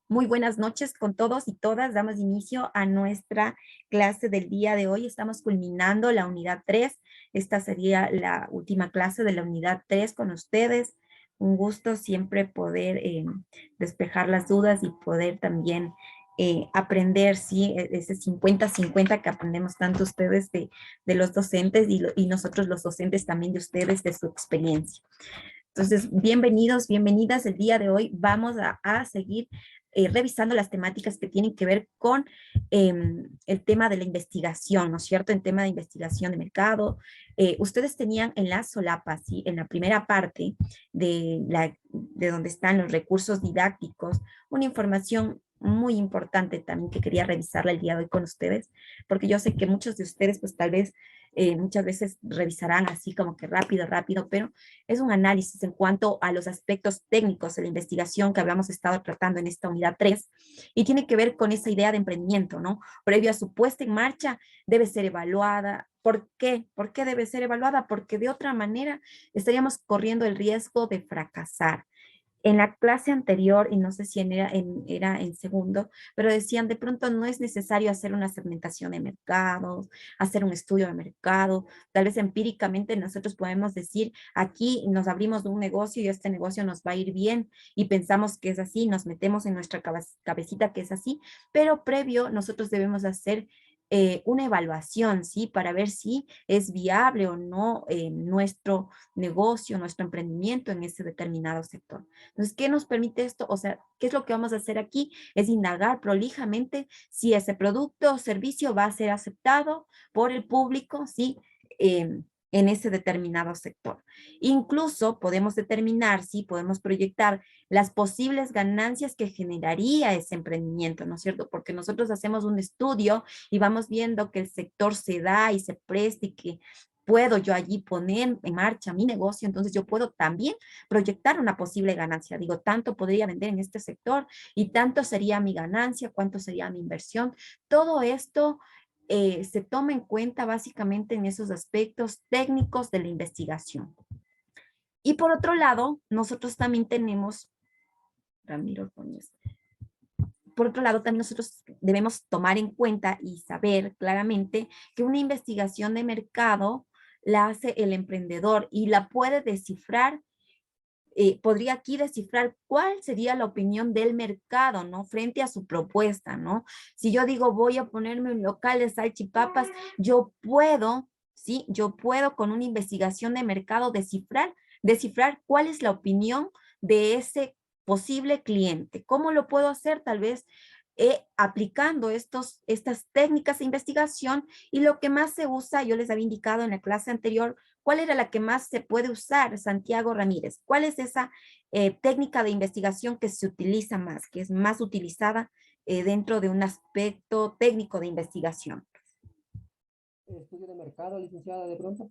Muy buenas noches con todos y todas. Damos inicio a nuestra clase del día de hoy. Estamos culminando la unidad 3. Esta sería la última clase de la unidad 3 con ustedes. Un gusto siempre poder despejar las dudas y poder también aprender, sí, ese 50-50 que aprendemos tanto ustedes de los docentes y nosotros los docentes también de ustedes, de su experiencia. Entonces, bienvenidos, bienvenidas. El día de hoy vamos a seguir revisando las temáticas que tienen que ver con el tema de la investigación, ¿no es cierto? En tema de investigación de mercado. Ustedes tenían en la solapa, ¿sí? En la primera parte de donde están los recursos didácticos, una información muy importante también que quería revisarla el día de hoy con ustedes, porque yo sé que muchos de ustedes, pues tal vez muchas veces revisarán así como que rápido, rápido, pero es un análisis en cuanto a los aspectos técnicos de la investigación que habíamos estado tratando en esta unidad 3 y tiene que ver con esa idea de emprendimiento, ¿no? Previo a su puesta en marcha debe ser evaluada. ¿Por qué? ¿Por qué debe ser evaluada? Porque de otra manera estaríamos corriendo el riesgo de fracasar. En la clase anterior, y no sé si era en segundo, pero decían de pronto no es necesario hacer una segmentación de mercados, hacer un estudio de mercado, tal vez empíricamente nosotros podemos decir, aquí nos abrimos un negocio y este negocio nos va a ir bien y pensamos que es así, nos metemos en nuestra cabecita que es así, pero previo nosotros debemos hacer una evaluación, ¿sí? Para ver si es viable o no nuestro negocio, nuestro emprendimiento en ese determinado sector. Entonces, ¿qué nos permite esto? O sea, ¿qué es lo que vamos a hacer aquí? Es indagar prolijamente si ese producto o servicio va a ser aceptado por el público, ¿sí? En ese determinado sector. Incluso podemos determinar, sí, podemos proyectar las posibles ganancias que generaría ese emprendimiento, ¿no es cierto? Porque nosotros hacemos un estudio y vamos viendo que el sector se da y se presta y que puedo yo allí poner en marcha mi negocio, entonces yo puedo también proyectar una posible ganancia. Digo, tanto podría vender en este sector y tanto sería mi ganancia, cuánto sería mi inversión. Todo esto se toma en cuenta básicamente en esos aspectos técnicos de la investigación. Y por otro lado, nosotros también tenemos, Ramiro, por otro lado, también nosotros debemos tomar en cuenta y saber claramente que una investigación de mercado la hace el emprendedor y la puede descifrar. Podría aquí descifrar cuál sería la opinión del mercado, ¿no? Frente a su propuesta, ¿no? Si yo digo voy a ponerme un local de salchipapas, yo puedo, ¿sí? Yo puedo con una investigación de mercado descifrar cuál es la opinión de ese posible cliente. ¿Cómo lo puedo hacer? Tal vez aplicando estas técnicas de investigación y lo que más se usa, yo les había indicado en la clase anterior, ¿cuál era la que más se puede usar, Santiago Ramírez? ¿Cuál es esa técnica de investigación que se utiliza más, que es más utilizada dentro de un aspecto técnico de investigación? Estudio de mercado, licenciada, de pronto.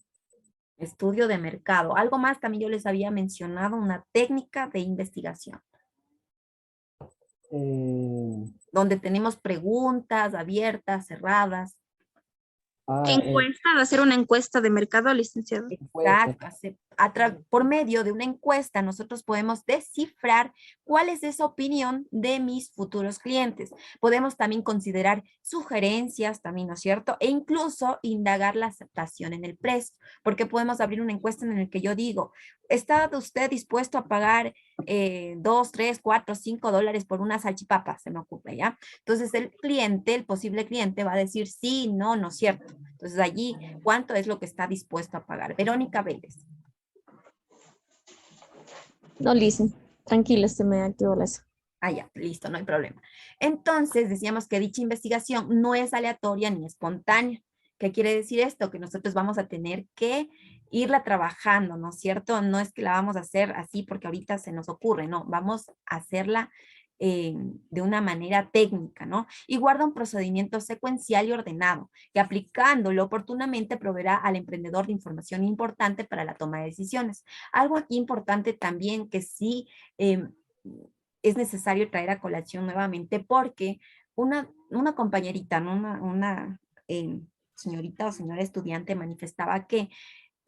Estudio de mercado. Algo más también yo les había mencionado, una técnica de investigación, Eh, donde tenemos preguntas abiertas, cerradas. ah, eh, Encuesta, de hacer una encuesta de mercado, licenciado. encuesta. Exacto. Por medio de una encuesta nosotros podemos descifrar cuál es esa opinión de mis futuros clientes. Podemos también considerar sugerencias, también, ¿no es cierto? E incluso indagar la aceptación en el precio, porque podemos abrir una encuesta en la que yo digo, ¿está usted dispuesto a pagar 2, 3, 4, $5 por una salchipapa? Se me ocurre, ¿ya? Entonces el cliente, el posible cliente va a decir sí, no, no es cierto. Entonces allí, ¿cuánto es lo que está dispuesto a pagar? Verónica Vélez. No, listen, tranquila, se me activó la... Ah, ya, listo, no hay problema. Entonces, decíamos que dicha investigación no es aleatoria ni espontánea. ¿Qué quiere decir esto? Que nosotros vamos a tener que irla trabajando, ¿no es cierto? No es que la vamos a hacer así porque ahorita se nos ocurre, no, vamos a hacerla de una manera técnica, ¿no? Y guarda un procedimiento secuencial y ordenado, que aplicándolo oportunamente proveerá al emprendedor de información importante para la toma de decisiones. Algo aquí importante también que sí es necesario traer a colación nuevamente porque una compañerita, ¿no? Una señorita o señora estudiante manifestaba que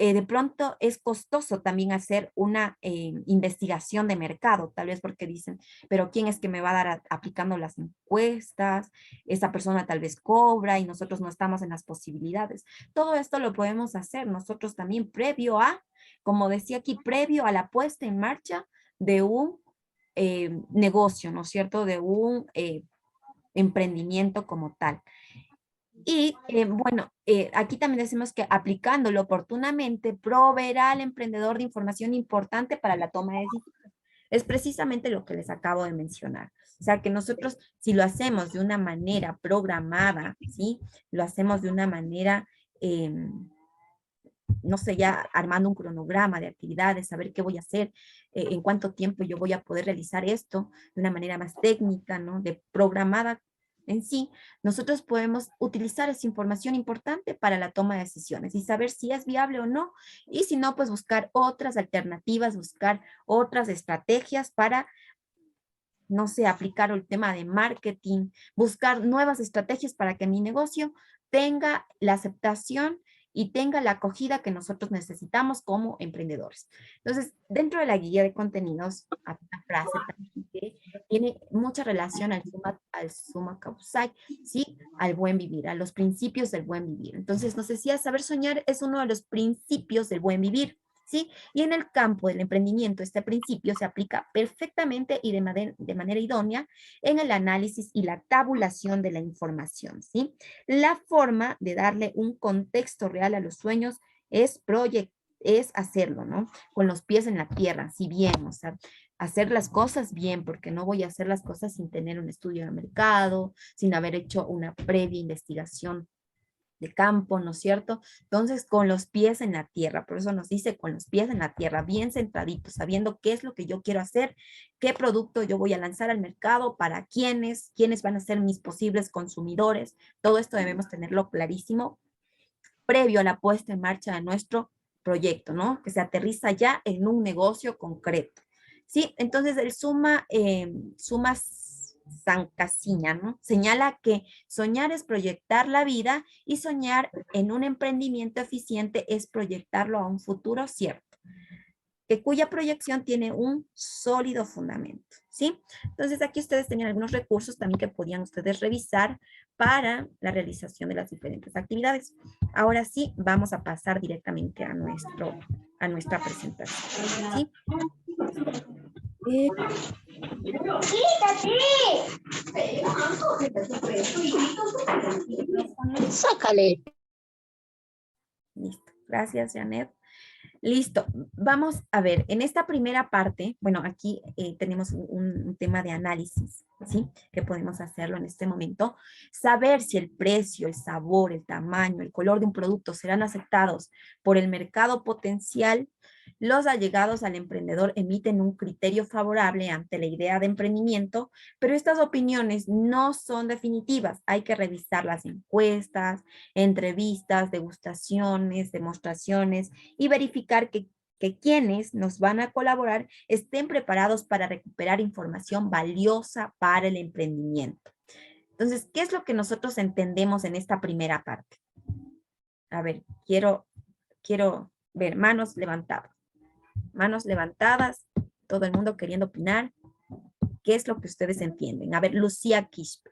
de pronto es costoso también hacer una investigación de mercado, tal vez porque dicen, pero ¿quién es que me va a dar aplicando las encuestas? Esa persona tal vez cobra y nosotros no estamos en las posibilidades. Todo esto lo podemos hacer nosotros también previo a, como decía aquí, previo a la puesta en marcha de un negocio, ¿no es cierto? De un emprendimiento como tal. Y bueno, aquí también decimos que aplicándolo oportunamente proveerá al emprendedor de información importante para la toma de decisiones. Es precisamente lo que les acabo de mencionar. O sea, que nosotros, si lo hacemos de una manera programada, ¿sí? Lo hacemos de una manera, no sé, ya armando un cronograma de actividades, saber qué voy a hacer, en cuánto tiempo yo voy a poder realizar esto de una manera más técnica, ¿no? De programada en sí, nosotros podemos utilizar esa información importante para la toma de decisiones y saber si es viable o no, y si no, pues buscar otras alternativas, buscar otras estrategias para, no sé, aplicar el tema de marketing, buscar nuevas estrategias para que mi negocio tenga la aceptación y tenga la acogida que nosotros necesitamos como emprendedores. Entonces, dentro de la guía de contenidos, hay una frase también que tiene mucha relación al summa causal, ¿sí? Al buen vivir, a los principios del buen vivir. Entonces, nos decía, saber soñar es uno de los principios del buen vivir, ¿sí? Y en el campo del emprendimiento, este principio se aplica perfectamente y de manera idónea en el análisis y la tabulación de la información, ¿sí? La forma de darle un contexto real a los sueños es es hacerlo, ¿no? Con los pies en la tierra, si bien, o sea, hacer las cosas bien, porque no voy a hacer las cosas sin tener un estudio de mercado, sin haber hecho una previa investigación de campo, ¿no es cierto? Entonces, con los pies en la tierra, por eso nos dice con los pies en la tierra, bien centraditos, sabiendo qué es lo que yo quiero hacer, qué producto yo voy a lanzar al mercado, para quiénes van a ser mis posibles consumidores, todo esto debemos tenerlo clarísimo previo a la puesta en marcha de nuestro proyecto, ¿no? Que se aterriza ya en un negocio concreto. ¿Sí? Entonces, el suma Sancasiña, ¿no? Señala que soñar es proyectar la vida y soñar en un emprendimiento eficiente es proyectarlo a un futuro cierto, que cuya proyección tiene un sólido fundamento, ¿sí? Entonces, aquí ustedes tenían algunos recursos también que podían ustedes revisar para la realización de las diferentes actividades. Ahora sí, vamos a pasar directamente a nuestra presentación, ¿sí? Sácale. Listo. Gracias, Janet. Listo, vamos a ver, en esta primera parte, bueno, aquí tenemos un tema de análisis, ¿sí? Que podemos hacerlo en este momento. Saber si el precio, el sabor, el tamaño, el color de un producto serán aceptados por el mercado potencial. Los allegados al emprendedor emiten un criterio favorable ante la idea de emprendimiento, pero estas opiniones no son definitivas. Hay que revisar las encuestas, entrevistas, degustaciones, demostraciones y verificar que quienes nos van a colaborar estén preparados para recuperar información valiosa para el emprendimiento. Entonces, ¿qué es lo que nosotros entendemos en esta primera parte? A ver, quiero ver manos levantadas. Manos levantadas, todo el mundo queriendo opinar. ¿Qué es lo que ustedes entienden? A ver, Lucía Quispe.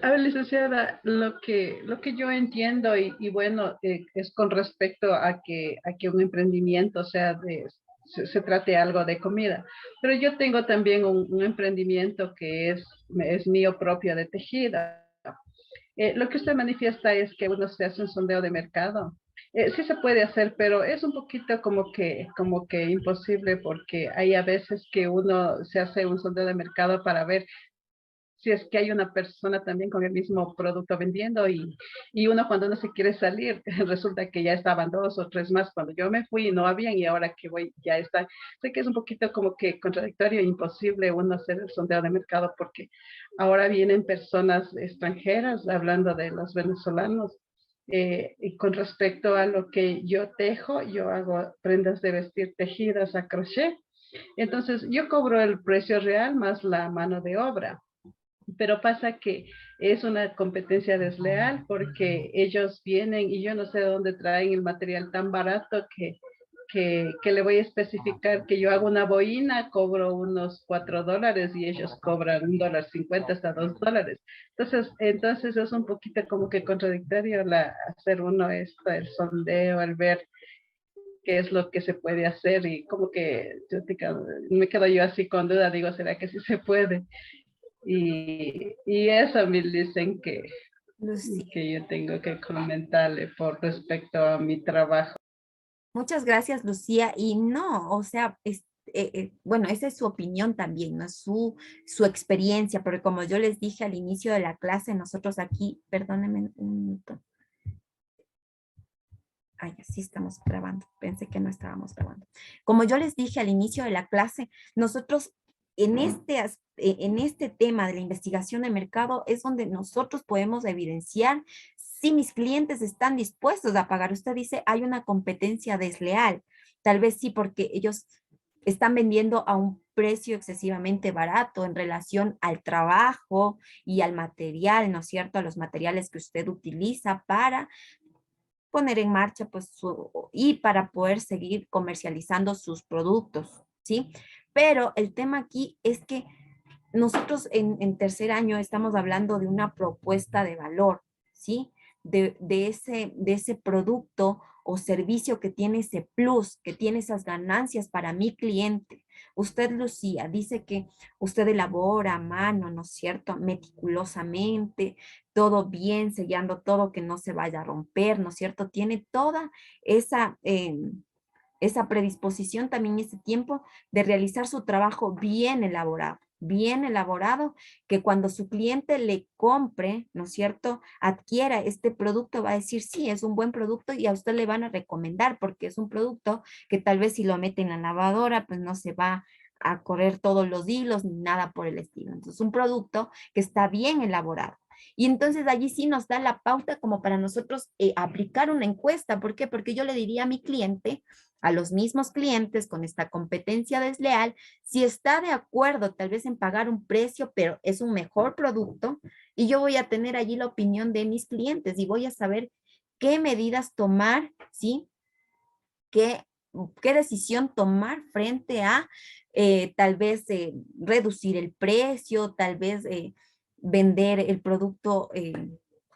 A ver, licenciada, lo que yo entiendo y bueno, es con respecto a que un emprendimiento se trate algo de comida. Pero yo tengo también un emprendimiento que es mío propio de tejida. Lo que usted manifiesta es que uno se hace un sondeo de mercado. Sí se puede hacer, pero es un poquito como que imposible porque hay a veces que uno se hace un sondeo de mercado para ver si es que hay una persona también con el mismo producto vendiendo y uno cuando uno se quiere salir, resulta que ya estaban 2 o 3 más cuando yo me fui y no habían y ahora que voy ya están. Sé que es un poquito como que contradictorio e imposible uno hacer el sondeo de mercado porque ahora vienen personas extranjeras hablando de los venezolanos. Y con respecto a lo que yo tejo, yo hago prendas de vestir tejidas a crochet. Entonces yo cobro el precio real más la mano de obra. pero pasa que es una competencia desleal porque ellos vienen y yo no sé de dónde traen el material tan barato que le voy a especificar que yo hago una boina, cobro unos $4 y ellos cobran $1.50 hasta $2. Entonces es un poquito como que contradictorio hacer uno esto, el sondeo, el ver qué es lo que se puede hacer y como que me quedo yo así con duda, digo, ¿será que sí se puede? Y eso me dicen Lucía, que yo tengo que comentarle por respecto a mi trabajo. muchas gracias, Lucía. Y no, o sea, bueno, esa es su opinión también, ¿no? Su experiencia, porque como yo les dije al inicio de la clase, nosotros aquí, perdónenme un minuto. Ay, sí estamos grabando. Pensé que no estábamos grabando. Como yo les dije al inicio de la clase, nosotros en este tema de la investigación de mercado es donde nosotros podemos evidenciar si mis clientes están dispuestos a pagar. Usted dice, hay una competencia desleal. Tal vez sí, porque ellos están vendiendo a un precio excesivamente barato en relación al trabajo y al material, ¿no es cierto? A los materiales que usted utiliza para poner en marcha, pues, y para poder seguir comercializando sus productos, ¿sí? Pero el tema aquí es que nosotros en tercer año estamos hablando de una propuesta de valor, ¿sí? De ese producto o servicio que tiene ese plus, que tiene esas ganancias para mi cliente. Usted, Lucía, dice que usted elabora a mano, ¿no es cierto? Meticulosamente, todo bien, sellando todo, que no se vaya a romper, ¿no es cierto? Tiene toda esa... esa predisposición también, ese tiempo de realizar su trabajo bien elaborado, que cuando su cliente le compre, ¿no es cierto?, adquiera este producto, va a decir, sí, es un buen producto y a usted le van a recomendar porque es un producto que tal vez si lo mete en la lavadora, pues no se va a correr todos los hilos ni nada por el estilo. Entonces, un producto que está bien elaborado. Y entonces allí sí nos da la pauta como para nosotros aplicar una encuesta. ¿Por qué? Porque yo le diría a mi cliente, a los mismos clientes con esta competencia desleal, si está de acuerdo tal vez en pagar un precio, pero es un mejor producto, y yo voy a tener allí la opinión de mis clientes y voy a saber qué medidas tomar, ¿sí? ¿Qué decisión tomar frente a tal vez reducir el precio, tal vez vender el producto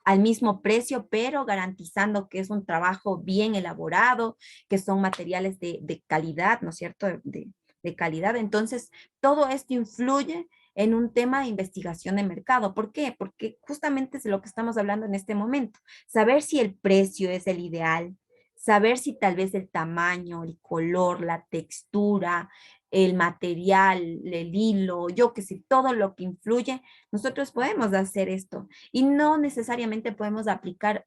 al mismo precio, pero garantizando que es un trabajo bien elaborado, que son materiales de calidad, ¿no es cierto? De calidad. Entonces, todo esto influye en un tema de investigación de mercado. ¿Por qué? Porque justamente es de lo que estamos hablando en este momento. Saber si el precio es el ideal, saber si tal vez el tamaño, el color, la textura, el material, el hilo, yo que sé, todo lo que influye, nosotros podemos hacer esto y no necesariamente podemos aplicar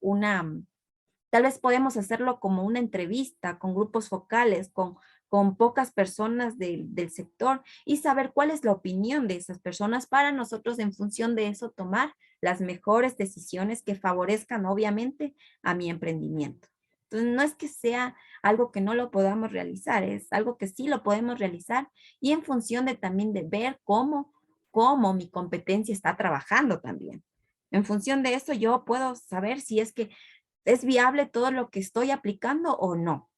tal vez podemos hacerlo como una entrevista con grupos focales, con pocas personas del sector y saber cuál es la opinión de esas personas para nosotros en función de eso tomar las mejores decisiones que favorezcan obviamente a mi emprendimiento. Entonces, no es que sea algo que no lo podamos realizar, es algo que sí lo podemos realizar y en función de también de ver cómo mi competencia está trabajando también. En función de eso, yo puedo saber si es que es viable todo lo que estoy aplicando o no.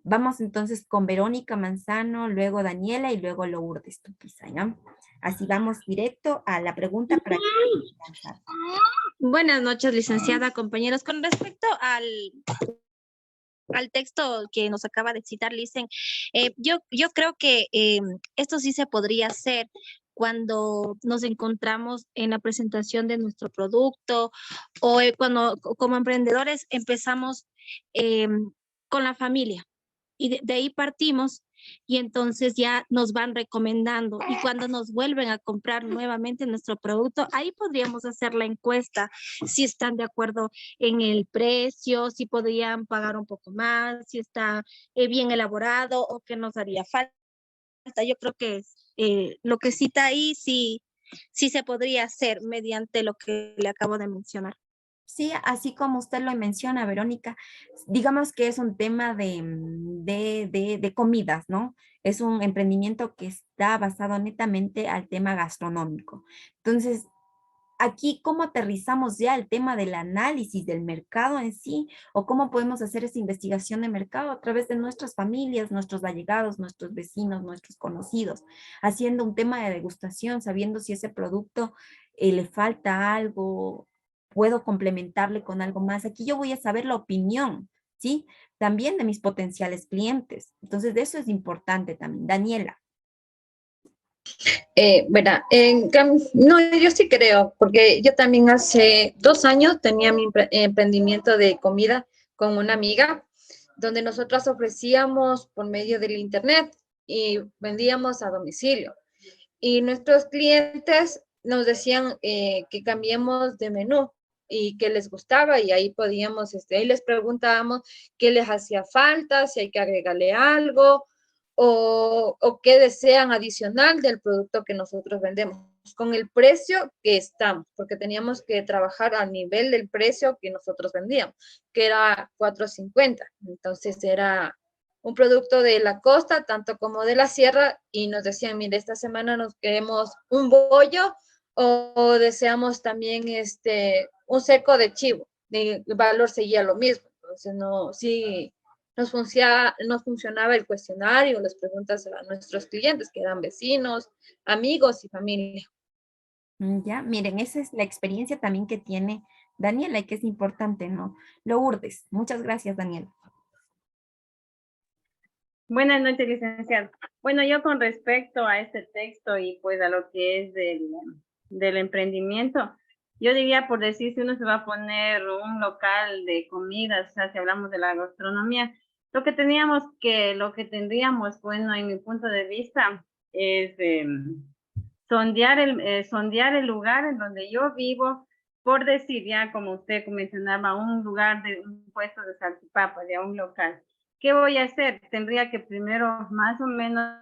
Vamos entonces con Verónica Manzano, luego Daniela y luego Lourdes Tupiza, ¿ya? Así vamos directo a la pregunta para Buenas noches, licenciada, compañeros. Con respecto al texto que nos acaba de citar, Licen, yo creo que esto sí se podría hacer cuando nos encontramos en la presentación de nuestro producto o cuando como emprendedores empezamos eh, con la familia y de ahí partimos y entonces ya nos van recomendando y cuando nos vuelven a comprar nuevamente nuestro producto, ahí podríamos hacer la encuesta si están de acuerdo en el precio, si podrían pagar un poco más, si está bien elaborado o qué nos haría falta. Yo creo que lo que cita ahí sí se podría hacer mediante lo que le acabo de mencionar. Sí, así como usted lo menciona, Verónica, digamos que es un tema de comidas, ¿no? Es un emprendimiento que está basado netamente al tema gastronómico. Entonces, aquí, ¿cómo aterrizamos ya el tema del análisis del mercado en sí? ¿O cómo podemos hacer esa investigación de mercado a través de nuestras familias, nuestros allegados, nuestros vecinos, nuestros conocidos? Haciendo un tema de degustación, sabiendo si ese producto le falta algo, puedo complementarle con algo más. Aquí yo voy a saber la opinión, ¿sí? También de mis potenciales clientes. Entonces, de eso es importante también. Daniela. No, yo sí creo, porque yo también hace 2 años tenía mi emprendimiento de comida con una amiga, donde nosotras ofrecíamos por medio del internet y vendíamos a domicilio. Y nuestros clientes nos decían que cambiemos de menú y que les gustaba y ahí podíamos, ahí les preguntábamos qué les hacía falta, si hay que agregarle algo o qué desean adicional del producto que nosotros vendemos, con el precio que estamos, porque teníamos que trabajar a nivel del precio que nosotros vendíamos, que era 4.50. Entonces era un producto de la costa, tanto como de la sierra, y nos decían, mire, esta semana nos queremos un bollo o deseamos también un seco de chivo. El valor seguía lo mismo. Entonces, no, sí, nos funcionaba el cuestionario, las preguntas a nuestros clientes, que eran vecinos, amigos y familia. Ya, miren, esa es la experiencia también que tiene Daniela y que es importante, ¿no? Lourdes, muchas gracias, Daniela. Buenas noches, licenciado. Bueno, yo con respecto a este texto y pues a lo que es del emprendimiento, yo diría, por decir, si uno se va a poner un local de comidas, o sea, si hablamos de la gastronomía, lo que tendríamos, bueno, en mi punto de vista, es sondear el lugar en donde yo vivo, por decir, ya como usted mencionaba, un lugar de un puesto de salchipapas, ya un local. ¿Qué voy a hacer? Tendría que primero más o menos,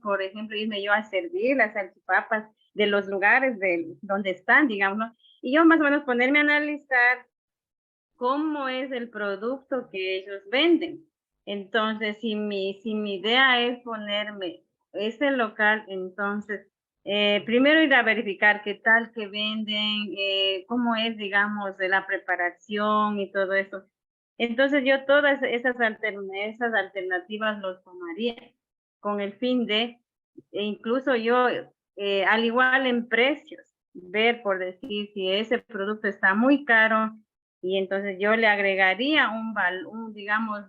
por ejemplo, irme yo a servir las salchipapas de los lugares donde están, digamos, ¿no? Y yo más o menos ponerme a analizar cómo es el producto que ellos venden. Entonces, si mi idea es ponerme ese local, entonces, primero ir a verificar qué tal que venden, cómo es, digamos, de la preparación y todo eso. Entonces, yo todas esas alternativas los tomaría con el fin de, e incluso yo, al igual en precios, ver por decir si ese producto está muy caro, y entonces yo le agregaría digamos,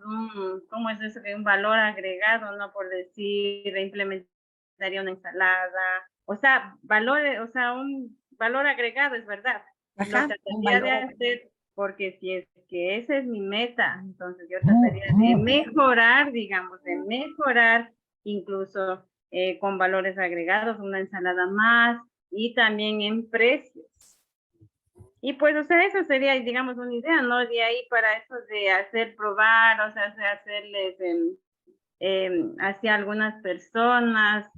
¿cómo es eso? Un valor agregado, ¿no? Por decir, implementaría una ensalada, o sea, un valor agregado, es verdad. Lo Ajá, un trataría de valor. hacer porque si es que esa es mi meta, entonces yo trataría de mejorar, digamos, incluso con valores agregados, una ensalada más y también en precios. Y pues, o sea, eso sería, digamos, una idea, ¿no? De ahí para eso de hacer probar, o sea, hacerles hacia algunas personas.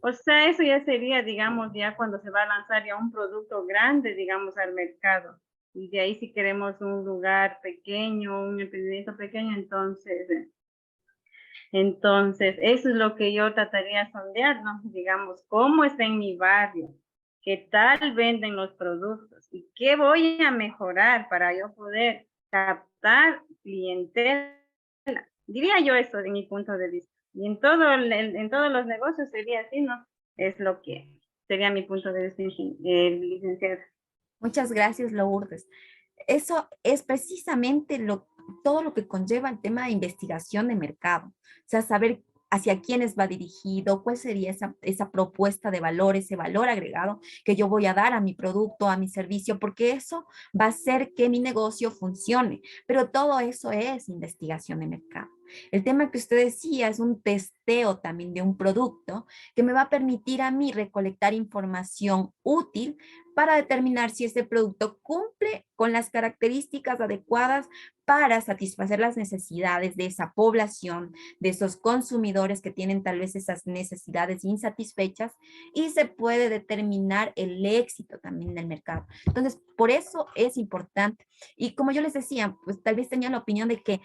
O sea, eso ya sería, digamos, ya cuando se va a lanzar ya un producto grande, digamos, al mercado. Y de ahí si queremos un lugar pequeño, un emprendimiento pequeño, entonces, eso es lo que yo trataría de sondear, ¿no? Digamos, cómo está en mi barrio, qué tal venden los productos y qué voy a mejorar para yo poder captar clientela. Diría yo eso de mi punto de vista. Y en todos los negocios sería así, ¿no? Es lo que sería mi punto de vista, licenciada. Muchas gracias, Lourdes. Eso es precisamente todo lo que conlleva el tema de investigación de mercado. O sea, saber hacia quiénes va dirigido, cuál sería esa propuesta de valor, ese valor agregado que yo voy a dar a mi producto, a mi servicio, porque eso va a hacer que mi negocio funcione. Pero todo eso es investigación de mercado. El tema que usted decía es un testeo también de un producto que me va a permitir a mí recolectar información útil para determinar si ese producto cumple con las características adecuadas para satisfacer las necesidades de esa población, de esos consumidores que tienen tal vez esas necesidades insatisfechas, y se puede determinar el éxito también del mercado. Entonces, por eso es importante. Y como yo les decía, pues tal vez tenía la opinión de que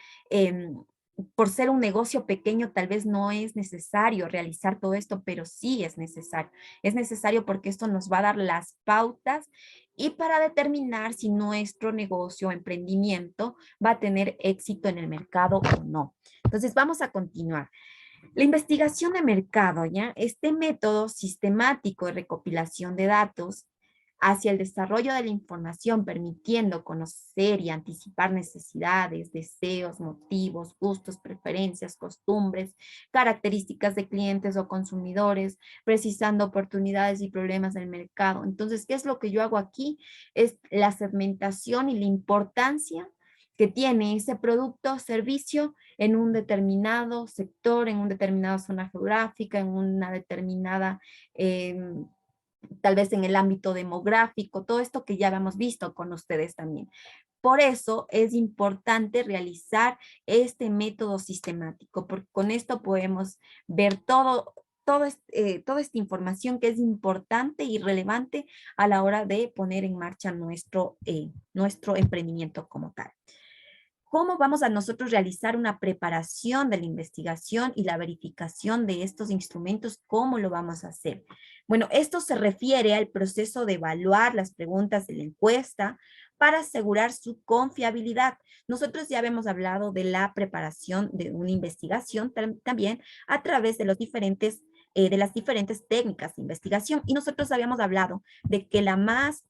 por ser un negocio pequeño, tal vez no es necesario realizar todo esto, pero sí es necesario. Es necesario porque esto nos va a dar las pautas y para determinar si nuestro negocio o emprendimiento va a tener éxito en el mercado o no. Entonces, vamos a continuar. La investigación de mercado, ¿ya? Este método sistemático de recopilación de datos hacia el desarrollo de la información, permitiendo conocer y anticipar necesidades, deseos, motivos, gustos, preferencias, costumbres, características de clientes o consumidores, precisando oportunidades y problemas del mercado. Entonces, ¿qué es lo que yo hago aquí? Es la segmentación y la importancia que tiene ese producto o servicio en un determinado sector, en una determinada zona geográfica, en una determinada tal vez en el ámbito demográfico, todo esto que ya habíamos visto con ustedes también. Por eso es importante realizar este método sistemático, porque con esto podemos ver toda esta información que es importante y relevante a la hora de poner en marcha nuestro emprendimiento como tal. ¿Cómo vamos a nosotros realizar una preparación de la investigación y la verificación de estos instrumentos? ¿Cómo lo vamos a hacer? Bueno, esto se refiere al proceso de evaluar las preguntas de la encuesta para asegurar su confiabilidad. Nosotros ya habíamos hablado de la preparación de una investigación también a través de de las diferentes técnicas de investigación. Y nosotros habíamos hablado de que la más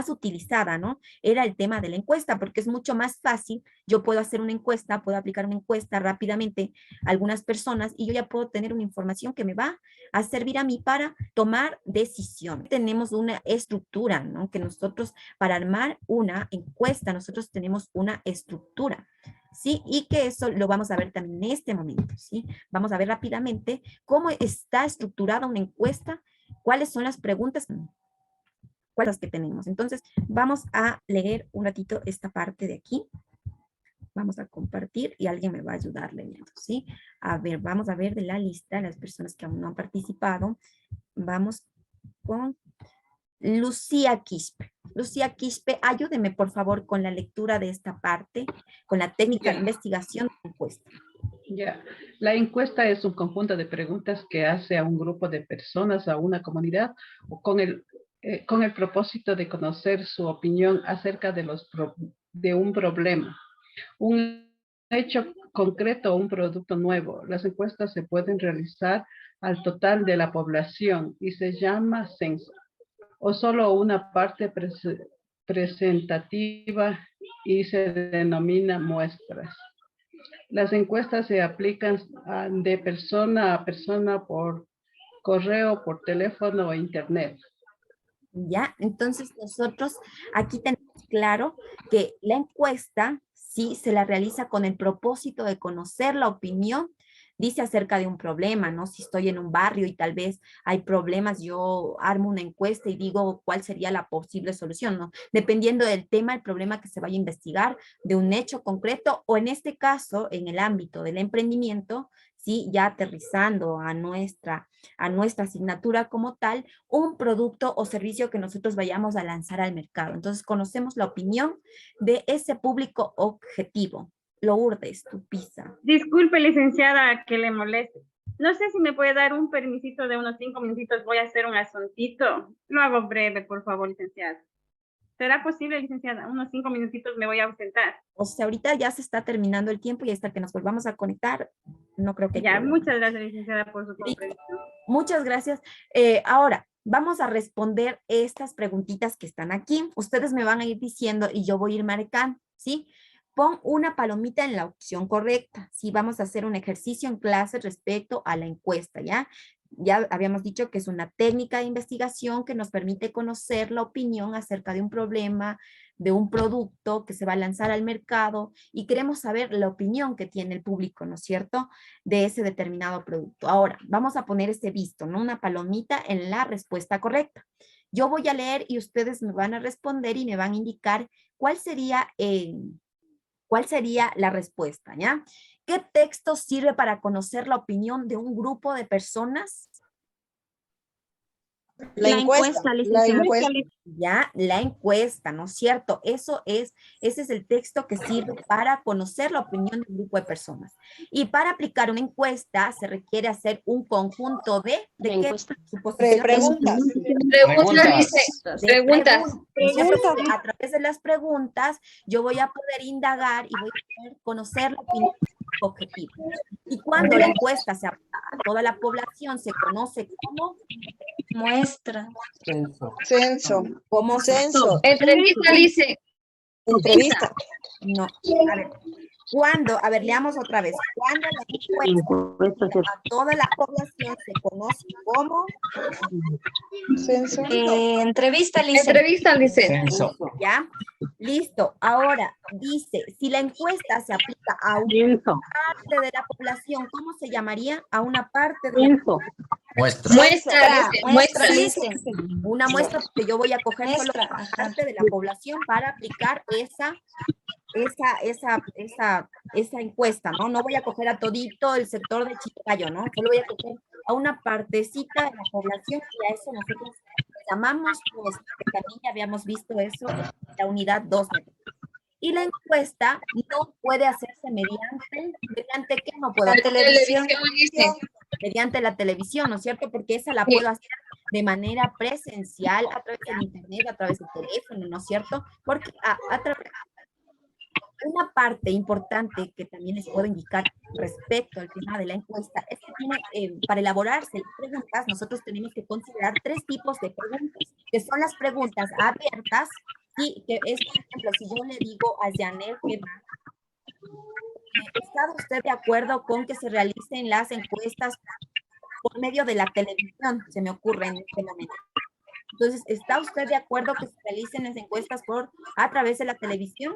utilizada, ¿no? Era el tema de la encuesta, porque es mucho más fácil. Yo puedo hacer una encuesta, puedo aplicar una encuesta rápidamente a algunas personas y yo ya puedo tener una información que me va a servir a mí para tomar decisiones. Tenemos una estructura, ¿no? Que nosotros, para armar una encuesta, nosotros tenemos una estructura, ¿sí? Y que eso lo vamos a ver también en este momento, ¿sí? Vamos a ver rápidamente cómo está estructurada una encuesta, cuáles son las preguntas que tenemos. Entonces, vamos a leer un ratito esta parte de aquí. Vamos a compartir y alguien me va a ayudar leyendo, ¿sí? A ver, vamos a ver de la lista las personas que aún no han participado. Vamos con Lucía Quispe. Lucía Quispe, ayúdeme por favor con la lectura de esta parte, con la técnica de investigación de encuesta. Ya, la encuesta es un conjunto de preguntas que hace a un grupo de personas, a una comunidad, o con el propósito de conocer su opinión acerca de un problema, un hecho concreto o un producto nuevo. Las encuestas se pueden realizar al total de la población y se llama censo, o solo una parte presentativa y se denomina muestras. Las encuestas se aplican de persona a persona por correo, por teléfono o internet. ¿Ya? Entonces nosotros aquí tenemos claro que la encuesta sí se la realiza con el propósito de conocer la opinión, dice acerca de un problema, ¿no? Si estoy en un barrio y tal vez hay problemas, yo armo una encuesta y digo cuál sería la posible solución, ¿no? Dependiendo del tema, el problema que se vaya a investigar, de un hecho concreto, o en este caso, en el ámbito del emprendimiento, sí, ya aterrizando a nuestra asignatura como tal, un producto o servicio que nosotros vayamos a lanzar al mercado. Entonces, conocemos la opinión de ese público objetivo. Lourdes, tu pizza. Disculpe, licenciada, que le moleste. No sé si me puede dar un permisito de unos 5 minutitos. Voy a hacer un asuntito. Lo hago breve, por favor, licenciada. ¿Será posible, licenciada? Unos 5 minutitos me voy a ausentar. O sea, ahorita ya se está terminando el tiempo y hasta que nos volvamos a conectar, no creo que... Ya, muchas gracias, licenciada, por su comprensión. Muchas gracias. Ahora, vamos a responder estas preguntitas que están aquí. Ustedes me van a ir diciendo y yo voy a ir marcando, ¿sí? Pon una palomita en la opción correcta. Sí, vamos a hacer un ejercicio en clase respecto a la encuesta, ¿ya? Ya habíamos dicho que es una técnica de investigación que nos permite conocer la opinión acerca de un problema, de un producto que se va a lanzar al mercado y queremos saber la opinión que tiene el público, ¿no es cierto?, de ese determinado producto. Ahora, vamos a poner este visto, ¿no? Una palomita en la respuesta correcta. Yo voy a leer y ustedes me van a responder y me van a indicar cuál sería la respuesta, ¿ya? ¿Qué texto sirve para conocer la opinión de un grupo de personas? La encuesta, licenciada. Ya, la encuesta, ¿no es cierto? Ese es el texto que sirve para conocer la opinión de un grupo de personas. Y para aplicar una encuesta se requiere hacer un conjunto de La qué encuesta. suposiciones. Preguntas. Preguntas, dice. De Preguntas. ¿no es cierto? Porque a través de las preguntas yo voy a poder indagar y voy a poder conocer la opinión objetiva. Y cuando la encuesta se aplica a toda la población, se conoce como Muestra. Censo. como Censo. Entrevista, dice. Entrevista. no, a ver, a ver, leamos otra vez, cuando la encuesta a toda la población se conoce como, Censo. Entrevista, licenciada. Entrevista, dice. Censo. ¿ya? Listo, ahora dice, si la encuesta se aplica a una parte de la población, ¿cómo se llamaría? A una parte de la Muestra. Muestra, dice. Muestra. una muestra, porque yo voy a coger solo Muestra, una ajá. parte de la población para aplicar esa encuesta, ¿no? No voy a coger a todito el sector de Chiclayo, ¿no? Solo voy a coger a una partecita de la población y a eso nosotros llamamos, pues, que también ya habíamos visto eso en la unidad 2. Y la encuesta no puede hacerse ¿mediante qué no puedo? La televisión, dice. Mediante la televisión, ¿no es cierto? Porque esa la Sí. puedo hacer de manera presencial, a través del internet, a través del teléfono, ¿no es cierto? Porque una parte importante que también les puedo indicar respecto al tema de la encuesta es que para elaborarse las preguntas, nosotros tenemos que considerar 3 tipos de preguntas, que son las preguntas abiertas, y que es, por ejemplo, si yo le digo a Janet que ¿está usted de acuerdo con que se realicen las encuestas por medio de la televisión? Se me ocurre en este momento. Entonces, ¿está usted de acuerdo que se realicen las encuestas a través de la televisión?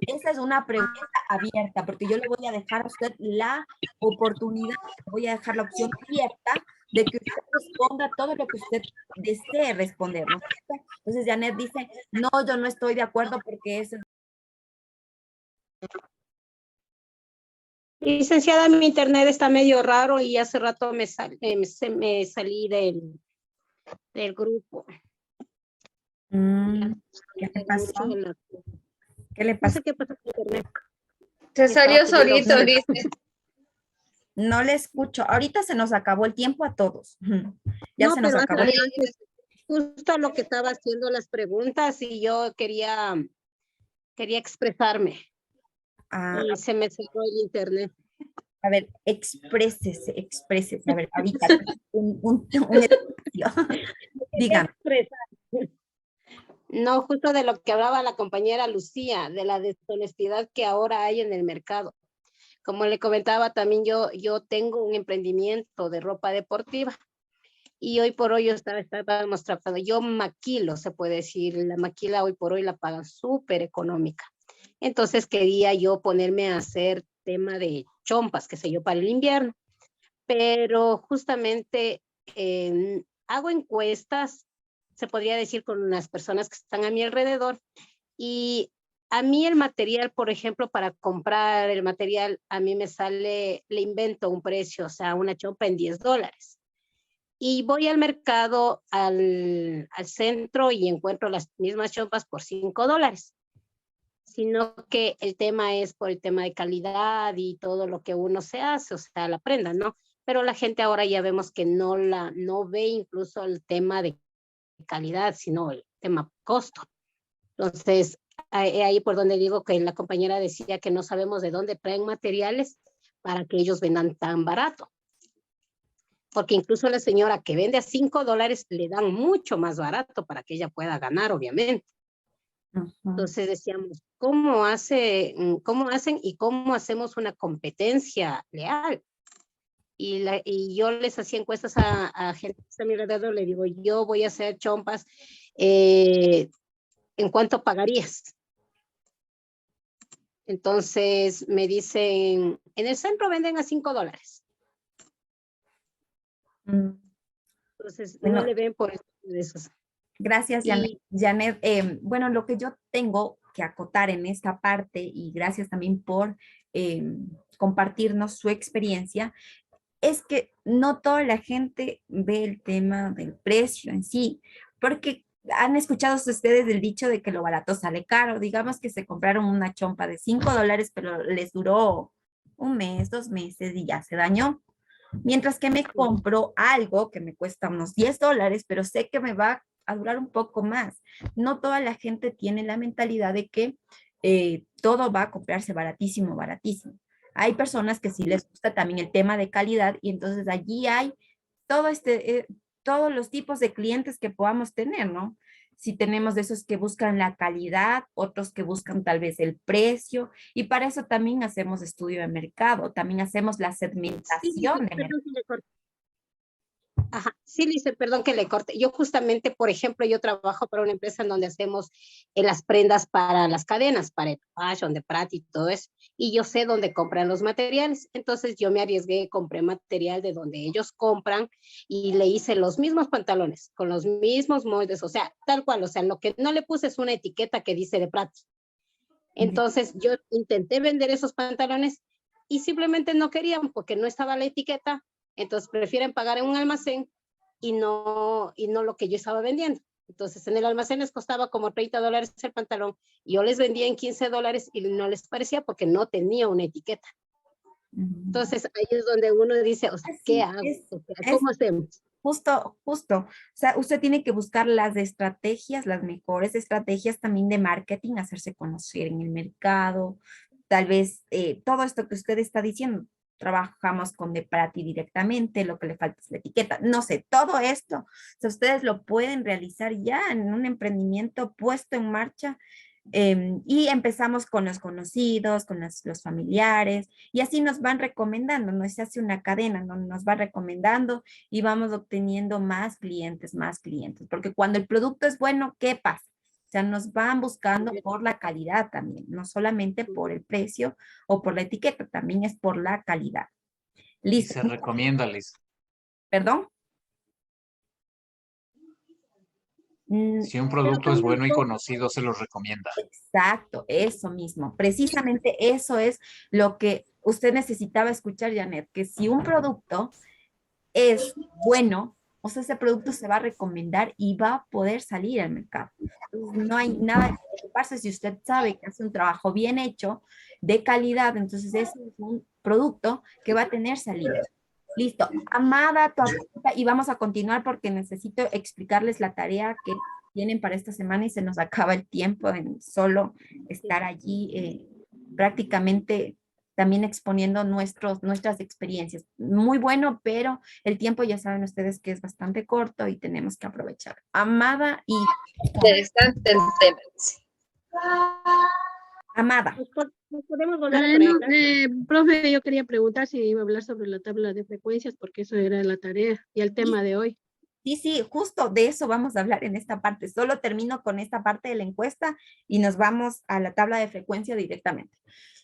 Esa es una pregunta abierta, porque yo le voy a dejar a usted la oportunidad, voy a dejar la opción abierta de que usted responda todo lo que usted desee responder, ¿no? Entonces, Janet dice, no, yo no estoy de acuerdo porque eso. Licenciada, mi internet está medio raro y hace rato me salí del grupo. ¿Qué le pasó? ¿Qué le No pasó? sé qué pasó con internet. Se salió solito, dice. No le escucho. Ahorita se nos acabó el tiempo a todos. Ya No, se nos pero acabó. antes, justo lo que estaba haciendo las preguntas y yo quería expresarme y se me cerró el internet. A ver, exprésese. A ver, ahorita un espacio. Dígame. No, justo de lo que hablaba la compañera Lucía, de la deshonestidad que ahora hay en el mercado. Como le comentaba también, yo tengo un emprendimiento de ropa deportiva y hoy por hoy estábamos tratando, yo maquilo, se puede decir, la maquila hoy por hoy la pagan súper económica. Entonces quería yo ponerme a hacer tema de chompas, qué sé yo, para el invierno, pero justamente hago encuestas, se podría decir, con las personas que están a mi alrededor, y a mí el material, por ejemplo, para comprar el material, a mí me sale, le invento un precio, o sea, una chompa en $10. Y voy al mercado, al centro, y encuentro las mismas chompas por $5. Sino que el tema es por el tema de calidad y todo lo que uno se hace, o sea, la prenda, ¿no? Pero la gente ahora ya vemos que no ve incluso el tema de calidad, sino el tema costo. Entonces, ahí por donde digo que la compañera decía que no sabemos de dónde traen materiales para que ellos vendan tan barato. Porque incluso la señora que vende a $5 le dan mucho más barato para que ella pueda ganar, obviamente. Entonces decíamos, ¿cómo hacen y cómo hacemos una competencia leal? Y yo les hacía encuestas a gente que está a mi alrededor, le digo, yo voy a hacer chompas, ¿en cuánto pagarías? Entonces me dicen, en el centro venden a $5. Entonces Bueno, no le ven por eso. Gracias, Janet. Bueno, lo que yo tengo que acotar en esta parte, y gracias también por compartirnos su experiencia, es que no toda la gente ve el tema del precio en sí, porque han escuchado ustedes el dicho de que lo barato sale caro. Digamos que se compraron una chompa de $5, pero les duró un mes, 2 meses y ya se dañó. Mientras que me compro algo que me cuesta unos $10, pero sé que me va a durar un poco más. No toda la gente tiene la mentalidad de que todo va a comprarse baratísimo, baratísimo. Hay personas que sí les gusta también el tema de calidad y entonces allí hay todo todos los tipos de clientes que podamos tener, ¿no? Si tenemos de esos que buscan la calidad, otros que buscan tal vez el precio, y para eso también hacemos estudio de mercado, también hacemos la Sí, segmentación de mercado. perdón que le corte. Ajá, sí, Lice, perdón que le corte. Yo justamente, por ejemplo, yo trabajo para una empresa en donde hacemos las prendas para las cadenas, para el fashion, de Prat y todo eso. Y yo sé dónde compran los materiales. Entonces yo me arriesgué, compré material de donde ellos compran y le hice los mismos pantalones, con los mismos moldes, o sea, tal cual. O sea, lo que no le puse es una etiqueta que dice de Prat. Entonces yo intenté vender esos pantalones y simplemente no querían porque no estaba la etiqueta. Entonces prefieren pagar en un almacén y no lo que yo estaba vendiendo. Entonces en el almacén les costaba como $30 el pantalón y yo les vendía en $15 y no les parecía porque no tenía una etiqueta. Entonces ahí es donde uno dice, o sea, ¿qué hago? O sea, ¿cómo hacemos? Justo, justo. O sea, usted tiene que buscar las estrategias, las mejores estrategias también de marketing, hacerse conocer en el mercado. Tal vez todo esto que usted está diciendo, trabajamos con De Prati directamente, lo que le falta es la etiqueta. No sé, todo esto, o sea, ustedes lo pueden realizar ya en un emprendimiento puesto en marcha. Y empezamos con los conocidos, con los familiares, y así nos van recomendando, ¿no? Se hace una cadena, ¿no? Nos va recomendando y vamos obteniendo más clientes, porque cuando el producto es bueno, ¿qué pasa? O sea, nos van buscando por la calidad también, no solamente por el precio o por la etiqueta, también es por la calidad. Y Listo. se recomienda, Liz. ¿Perdón? Si un producto es bueno y conocido, se los recomienda. Exacto, eso mismo. Precisamente eso es lo que usted necesitaba escuchar, Janet, que si un producto es bueno, o sea, ese producto se va a recomendar y va a poder salir al mercado. Entonces, no hay nada que preocuparse si usted sabe que hace un trabajo bien hecho, de calidad, entonces ese es un producto que va a tener salida. Listo. Amada, tu apunta, y vamos a continuar porque necesito explicarles la tarea que tienen para esta semana y se nos acaba el tiempo en solo estar allí prácticamente también exponiendo nuestras experiencias. Muy bueno, pero el tiempo ya saben ustedes que es bastante corto y tenemos que aprovechar. Amada y... Interesante el tema. Amada. ¿Nos podemos volver a conectar? Profe, yo quería preguntar si iba a hablar sobre la tabla de frecuencias, porque eso era la tarea y el tema de hoy. Sí, sí, justo de eso vamos a hablar en esta parte. Solo termino con esta parte de la encuesta y nos vamos a la tabla de frecuencia directamente.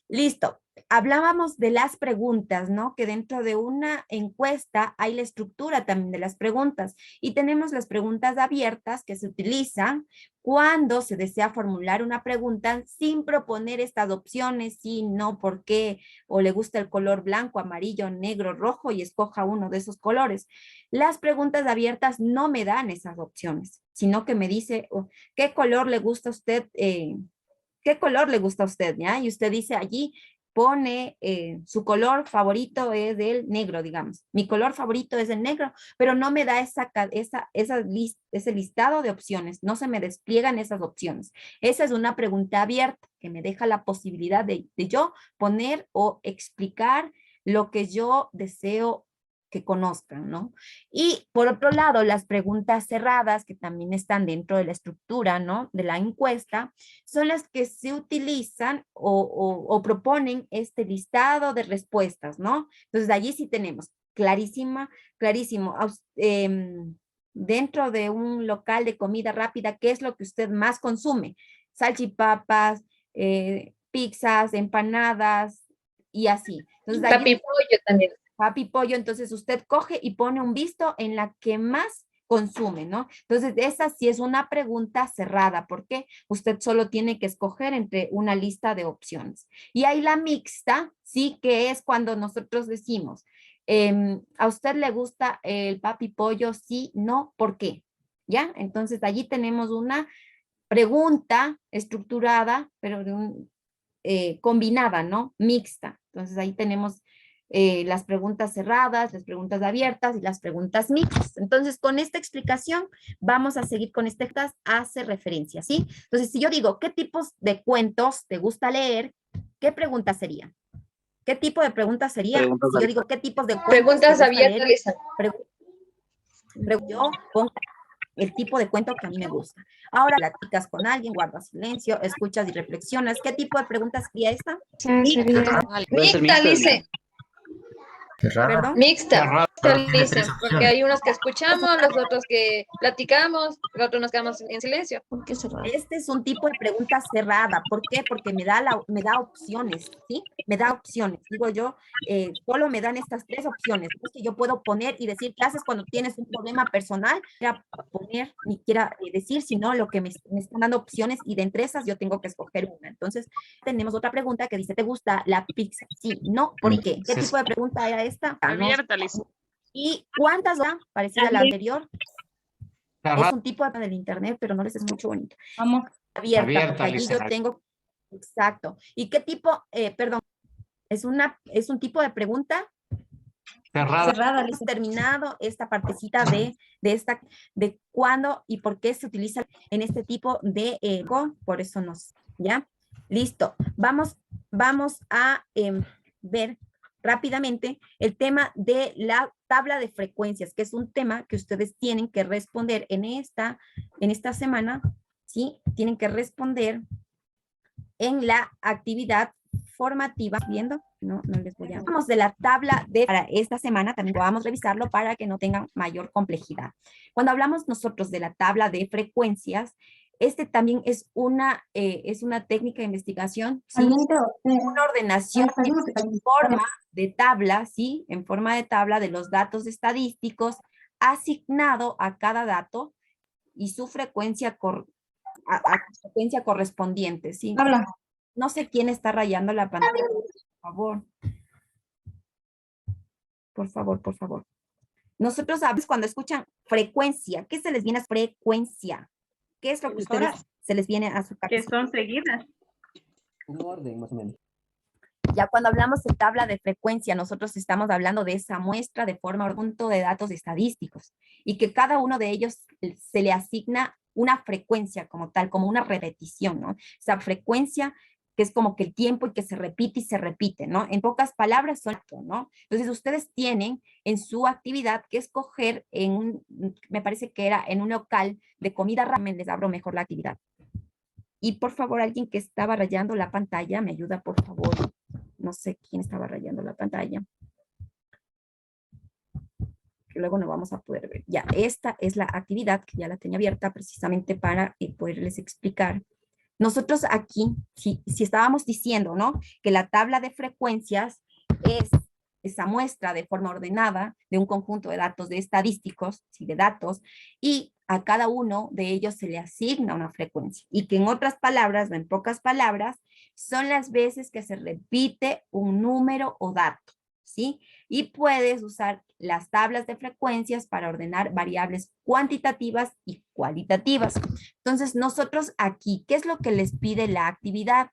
Listo. Hablábamos de las preguntas, ¿no? Que dentro de una encuesta hay la estructura también de las preguntas y tenemos las preguntas abiertas que se utilizan cuando se desea formular una pregunta sin proponer estas opciones, sí, no, por qué, o le gusta el color blanco, amarillo, negro, rojo y escoja uno de esos colores. Las preguntas abiertas no me dan esas opciones, sino que me dice, oh, ¿qué color le gusta a usted? ¿Qué color le gusta a usted? ¿Ya? Y usted dice allí, pone su color favorito es el negro, digamos. Mi color favorito es el negro, pero no me da ese listado de opciones, no se me despliegan esas opciones. Esa es una pregunta abierta que me deja la posibilidad de yo poner o explicar lo que yo deseo que conozcan, ¿no? Y por otro lado, las preguntas cerradas, que también están dentro de la estructura, ¿no? De la encuesta, son las que se utilizan o proponen este listado de respuestas, ¿no? Entonces, allí sí tenemos clarísimo. Dentro de un local de comida rápida, ¿qué es lo que usted más consume? Salchipapas, pizzas, empanadas y así. Entonces, Papi pollo también. Papi pollo, entonces usted coge y pone un visto en la que más consume, ¿no? Entonces, esa sí es una pregunta cerrada, porque usted solo tiene que escoger entre una lista de opciones. Y hay la mixta, sí, que es cuando nosotros decimos, ¿A usted le gusta el papi pollo? Sí, no, ¿por qué? ¿Ya? Entonces allí tenemos una pregunta estructurada, pero combinada, ¿no? Mixta. Entonces ahí tenemos las preguntas cerradas, las preguntas abiertas y las preguntas mixtas. Entonces, con esta explicación, vamos a seguir con este que hace referencia, ¿sí? Entonces, si yo digo, ¿qué tipos de cuentos te gusta leer? ¿Qué pregunta sería? ¿Qué tipo de pregunta sería? Preguntas Si yo digo, ¿qué tipos de cuentos Preguntas te gusta abiertas, leer? Lisa. Yo pongo el tipo de cuento que a mí me gusta. Ahora platicas con alguien, guardas silencio, escuchas y reflexionas. ¿Qué tipo de pregunta sería esta? Mixta, dice. ¿Perdón? Mixta, dice, porque hay unos que escuchamos, los otros que platicamos, los otros nos quedamos en silencio. ¿Por qué cerrado? Este es un tipo de pregunta cerrada. ¿Por qué? Porque me da opciones, ¿sí? Me da opciones. Digo yo, solo me dan estas 3 opciones. Es que yo puedo poner y decir qué haces cuando tienes un problema personal. Quiera poner ni quiera decir, sino lo que me están dando opciones y de entre esas yo tengo que escoger una. Entonces, tenemos otra pregunta que dice, ¿te gusta la pizza? Sí, no, ¿por qué? ¿Qué tipo de pregunta era esta? Abierta, Lisa. ¿Y cuántas horas? Parecida a la anterior. Es un tipo del internet, pero no les es mucho bonito. Vamos. Abierta, porque allí yo tengo, exacto. ¿Y qué tipo, perdón, es un tipo de pregunta? Cerrada. ¿Les terminado esta partecita de cuándo y por qué se utiliza en este tipo de por eso ¿ya? Listo. Vamos a ver rápidamente el tema de la tabla de frecuencias, que es un tema que ustedes tienen que responder en esta semana, ¿sí? Tienen que responder en la actividad formativa, ¿viendo? No les voy a... Vamos de la tabla para esta semana, también vamos a revisarlo para que no tengan mayor complejidad. Cuando hablamos nosotros de la tabla de frecuencias, este también es una técnica de investigación, ¿sí? Una ordenación en forma de tabla, ¿sí? En forma de tabla de los datos estadísticos asignado a cada dato y su frecuencia, frecuencia correspondiente, ¿sí? Habla. No sé quién está rayando la pantalla, por favor. Por favor. Nosotros sabemos cuando escuchan frecuencia, ¿qué se les viene a frecuencia? ¿Qué es lo que ustedes se les viene a su cabeza? Que son seguidas. Un orden, más o menos. Ya cuando hablamos de tabla de frecuencia, nosotros estamos hablando de esa muestra de forma conjunto de datos estadísticos y que cada uno de ellos se le asigna una frecuencia como tal, como una repetición, ¿no? Esa frecuencia que es como que el tiempo y que se repite y se repite, ¿no? En pocas palabras son, ¿no? Entonces ustedes tienen en su actividad que escoger me parece que era en un local de comida rápida, les abro mejor la actividad. Y por favor, alguien que estaba rayando la pantalla, me ayuda, por favor. No sé quién estaba rayando la pantalla. Que luego no vamos a poder ver. Ya, esta es la actividad que ya la tenía abierta precisamente para poderles explicar. Nosotros aquí, si estábamos diciendo, ¿no? Que la tabla de frecuencias es esa muestra de forma ordenada de un conjunto de datos de estadísticos, ¿sí? De datos, y a cada uno de ellos se le asigna una frecuencia. Y que en otras palabras, o en pocas palabras, son las veces que se repite un número o dato, ¿sí? Y puedes usar las tablas de frecuencias para ordenar variables cuantitativas y cualitativas. Entonces, nosotros aquí, ¿qué es lo que les pide la actividad?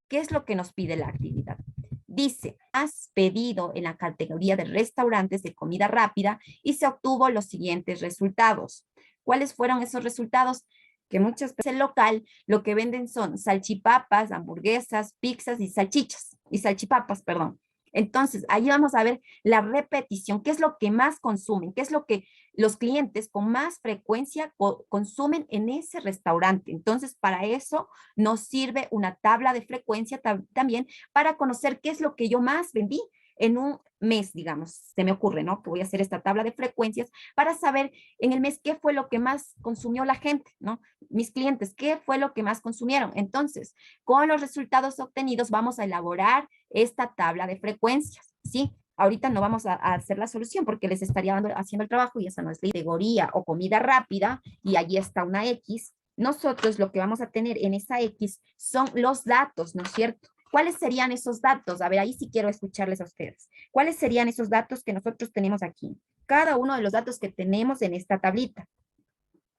¿Qué es lo que nos pide la actividad? Dice, has pedido en la categoría de restaurantes de comida rápida y se obtuvo los siguientes resultados. ¿Cuáles fueron esos resultados? Que muchas veces el local lo que venden son salchipapas, hamburguesas, pizzas y salchipapas, perdón. Entonces, ahí vamos a ver la repetición, qué es lo que más consumen, qué es lo que los clientes con más frecuencia consumen en ese restaurante. Entonces, para eso nos sirve una tabla de frecuencia también para conocer qué es lo que yo más vendí en un mes, digamos, se me ocurre, ¿no? Que voy a hacer esta tabla de frecuencias para saber en el mes qué fue lo que más consumió la gente, ¿no? Mis clientes, qué fue lo que más consumieron. Entonces, con los resultados obtenidos vamos a elaborar esta tabla de frecuencias, ¿sí? Ahorita no vamos a hacer la solución porque les estaría haciendo el trabajo y esa no es la categoría o comida rápida y allí está una X. Nosotros lo que vamos a tener en esa X son los datos, ¿no es cierto? ¿Cuáles serían esos datos? A ver, ahí sí quiero escucharles a ustedes. ¿Cuáles serían esos datos que nosotros tenemos aquí? Cada uno de los datos que tenemos en esta tablita.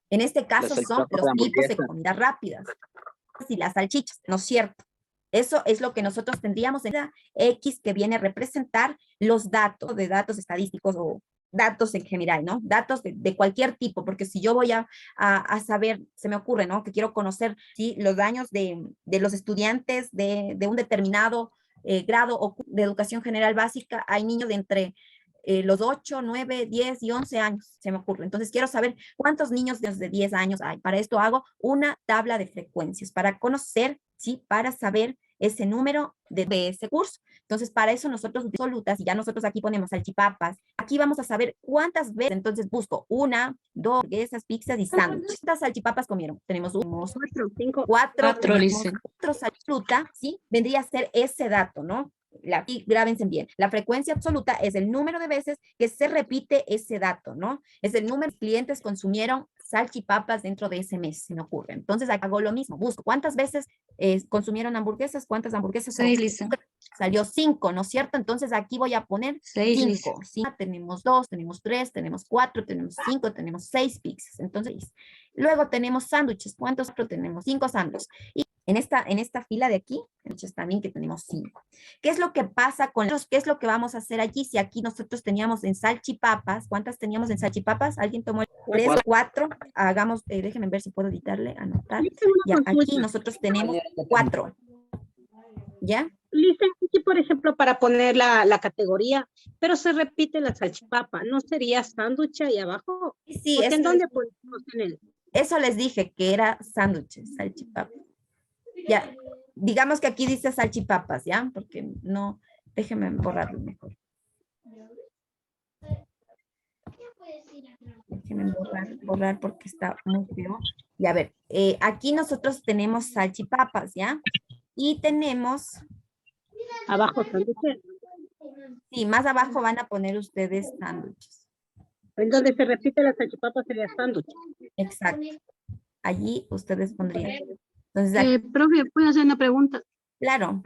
En este caso son los tipos de comidas rápidas y las salchichas, ¿no es cierto? Eso es lo que nosotros tendríamos en la X, que viene a representar los datos estadísticos o datos en general, ¿no? Datos de cualquier tipo, porque si yo voy a saber, se me ocurre, ¿no? Que quiero conocer, ¿sí?, los daños de los estudiantes de un determinado grado o de educación general básica. Hay niños de entre los 8, 9, 10 y 11 años, se me ocurre. Entonces, quiero saber cuántos niños de 10 años hay. Para esto hago una tabla de frecuencias, para conocer, ¿sí?, para saber ese número de ese curso. Entonces, para eso nosotros utilizamos absolutas, y ya nosotros aquí ponemos salchipapas. Aquí vamos a saber cuántas veces. Entonces, busco 1, 2, hamburguesas, pizzas y sándwiches. ¿Cuántas salchipapas comieron? Tenemos 4, 5, 4, 4 salchipapas, ¿sí? Vendría a ser ese dato, ¿no? Y grábense bien, la frecuencia absoluta es el número de veces que se repite ese dato, ¿no? Es el número de clientes consumieron salchipapas dentro de ese mes, se me ocurre. Entonces hago lo mismo, busco cuántas veces consumieron hamburguesas, cuántas hamburguesas. 6, Lisa. Salió 5, ¿no es cierto? Entonces aquí voy a poner 5. ¿Sí? Tenemos 2, tenemos 3, tenemos 4, tenemos 5, tenemos 6 pizzas. Entonces, luego tenemos sándwiches. ¿Cuántos tenemos? 5 sándwiches. Y en esta fila de aquí, también que tenemos 5. ¿Qué es lo que pasa con los? ¿Qué es lo que vamos a hacer allí? Si aquí nosotros teníamos en salchipapas, ¿cuántas teníamos en salchipapas? ¿Alguien tomó 3 o 4? Hagamos, déjenme ver si puedo editarle, anotar. Ya, aquí nosotros tenemos 4. ¿Ya? Lisa, aquí por ejemplo para poner la categoría, pero se repite la salchipapa, ¿no sería sándwich ahí abajo? Sí, ¿Porque en dónde ponemos en el? Eso les dije que era sándwiches, salchipapa. Ya, digamos que aquí dice salchipapas, ¿ya? Porque no, déjenme borrarlo mejor. Déjenme borrar porque está muy feo. Y a ver, aquí nosotros tenemos salchipapas, ¿ya? Y tenemos... Abajo sándwiches. Sí, más abajo van a poner ustedes sándwiches. En donde se repite la salchipapa sería sándwich. Exacto. Allí ustedes pondrían. Entonces, aquí, profe, ¿puedo hacer una pregunta? claro.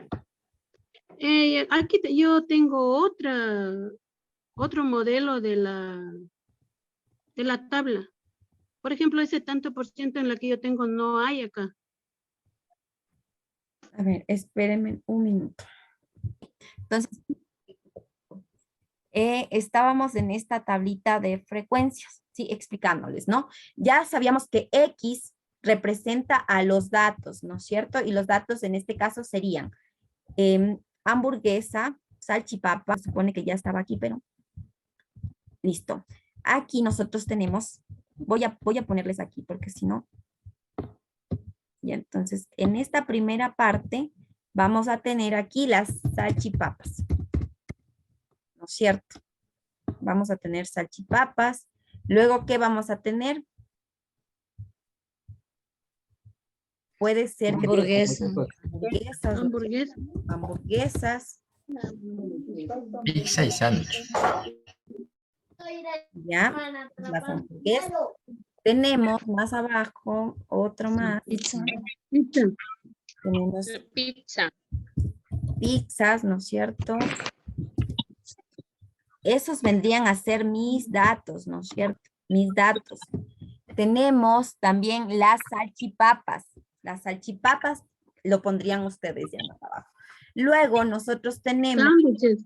Aquí yo tengo otro modelo de la tabla. Por ejemplo, ese tanto por ciento en la que yo tengo no hay acá. A ver, espérenme un minuto. Entonces, estábamos en esta tablita de frecuencias, ¿sí? Explicándoles, ¿no? Ya sabíamos que X representa a los datos, ¿no es cierto? Y los datos en este caso serían hamburguesa, salchipapa, se supone que ya estaba aquí, pero listo. Aquí nosotros tenemos, voy a ponerles aquí porque si no, y entonces en esta primera parte vamos a tener aquí las salchipapas, ¿no es cierto? Vamos a tener salchipapas. Luego, ¿qué vamos a tener? Puede ser Hamburguesa. Hamburguesas. Pizza y sándwich. Ya, las hamburguesas. Tenemos más abajo otro más. Pizza. Tenemos Pizza. pizzas, ¿no es cierto? Esos vendrían a ser mis datos, ¿no es cierto? Mis datos. Tenemos también las salchipapas. Las salchipapas lo pondrían ustedes ya más abajo. Luego nosotros tenemos... Sándwiches.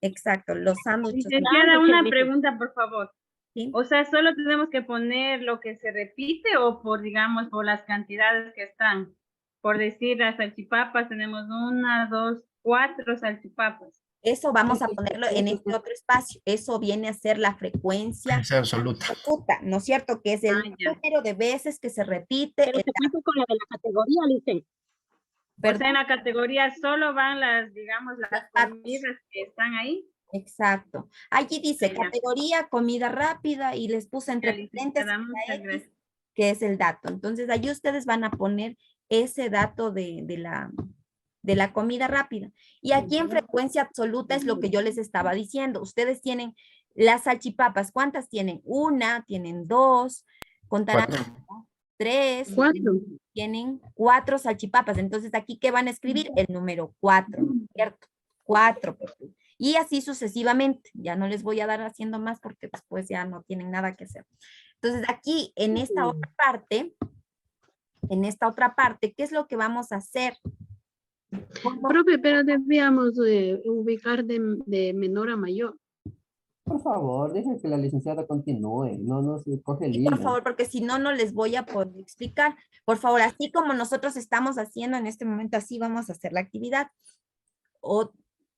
Exacto, los sándwiches. Licenciada, una pregunta, por favor. ¿Sí? O sea, ¿solo tenemos que poner lo que se repite o por, digamos, por las cantidades que están? Por decir, las salchipapas, tenemos 1, 2, 4 salchipapas. Eso vamos a ponerlo en este otro espacio. Eso viene a ser la frecuencia Es absoluta. absoluta, ¿no es cierto? Que es el número de veces que se repite. Pero se pasa con la de la categoría, Licen. O sea, en la categoría solo van las, digamos, las comidas que están ahí. Exacto. Allí dice Ya. categoría comida rápida y les puse entre paréntesis Muchas gracias. que es el dato. Entonces, allí ustedes van a poner ese dato de la comida rápida. Y aquí en frecuencia absoluta es lo que yo les estaba diciendo. Ustedes tienen las salchipapas. ¿Cuántas tienen? 1, tienen 2. Contarán. 4. 3, 4. tienen 4 salchipapas. Entonces, aquí, ¿qué van a escribir? El número 4, ¿cierto? 4. Y así sucesivamente. Ya no les voy a dar haciendo más porque después ya no tienen nada que hacer. Entonces, aquí, en esta otra parte, ¿qué es lo que vamos a hacer? Profe, pero debíamos ubicar de menor a mayor. Por favor, dejen que la licenciada continúe. No se coge el Sí, hilo. por favor, porque si no, no les voy a poder explicar. Por favor, así como nosotros estamos haciendo en este momento, así vamos a hacer la actividad. O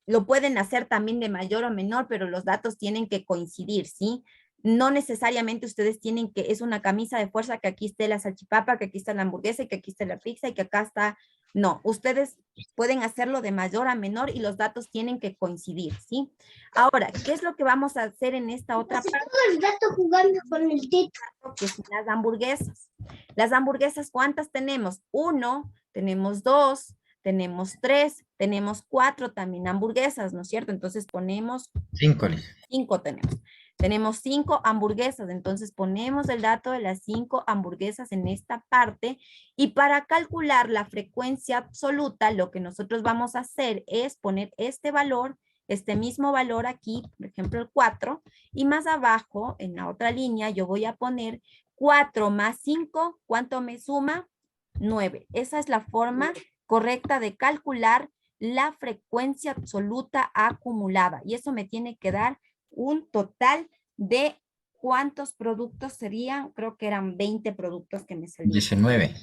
lo pueden hacer también de mayor o menor, pero los datos tienen que coincidir, ¿sí? No necesariamente ustedes tienen que, es una camisa de fuerza que aquí esté la salchipapa, que aquí está la hamburguesa y que aquí está la pizza y que acá está. No, ustedes pueden hacerlo de mayor a menor y los datos tienen que coincidir, ¿sí? Ahora, ¿qué es lo que vamos a hacer en esta otra parte? El gato jugando con el tito. Que son las hamburguesas. Las hamburguesas, ¿cuántas tenemos? 1, tenemos 2, tenemos 3, tenemos 4 también hamburguesas, ¿no es cierto? Entonces ponemos 5. 5 tenemos. Tenemos 5 hamburguesas, entonces ponemos el dato de las 5 hamburguesas en esta parte y para calcular la frecuencia absoluta, lo que nosotros vamos a hacer es poner este valor, este mismo valor aquí, por ejemplo el 4, y más abajo, en la otra línea, yo voy a poner 4 más 5, ¿cuánto me suma? 9. Esa es la forma correcta de calcular la frecuencia absoluta acumulada, y eso me tiene que dar un total de ¿cuántos productos serían? Creo que eran 20 productos que me salieron. 19.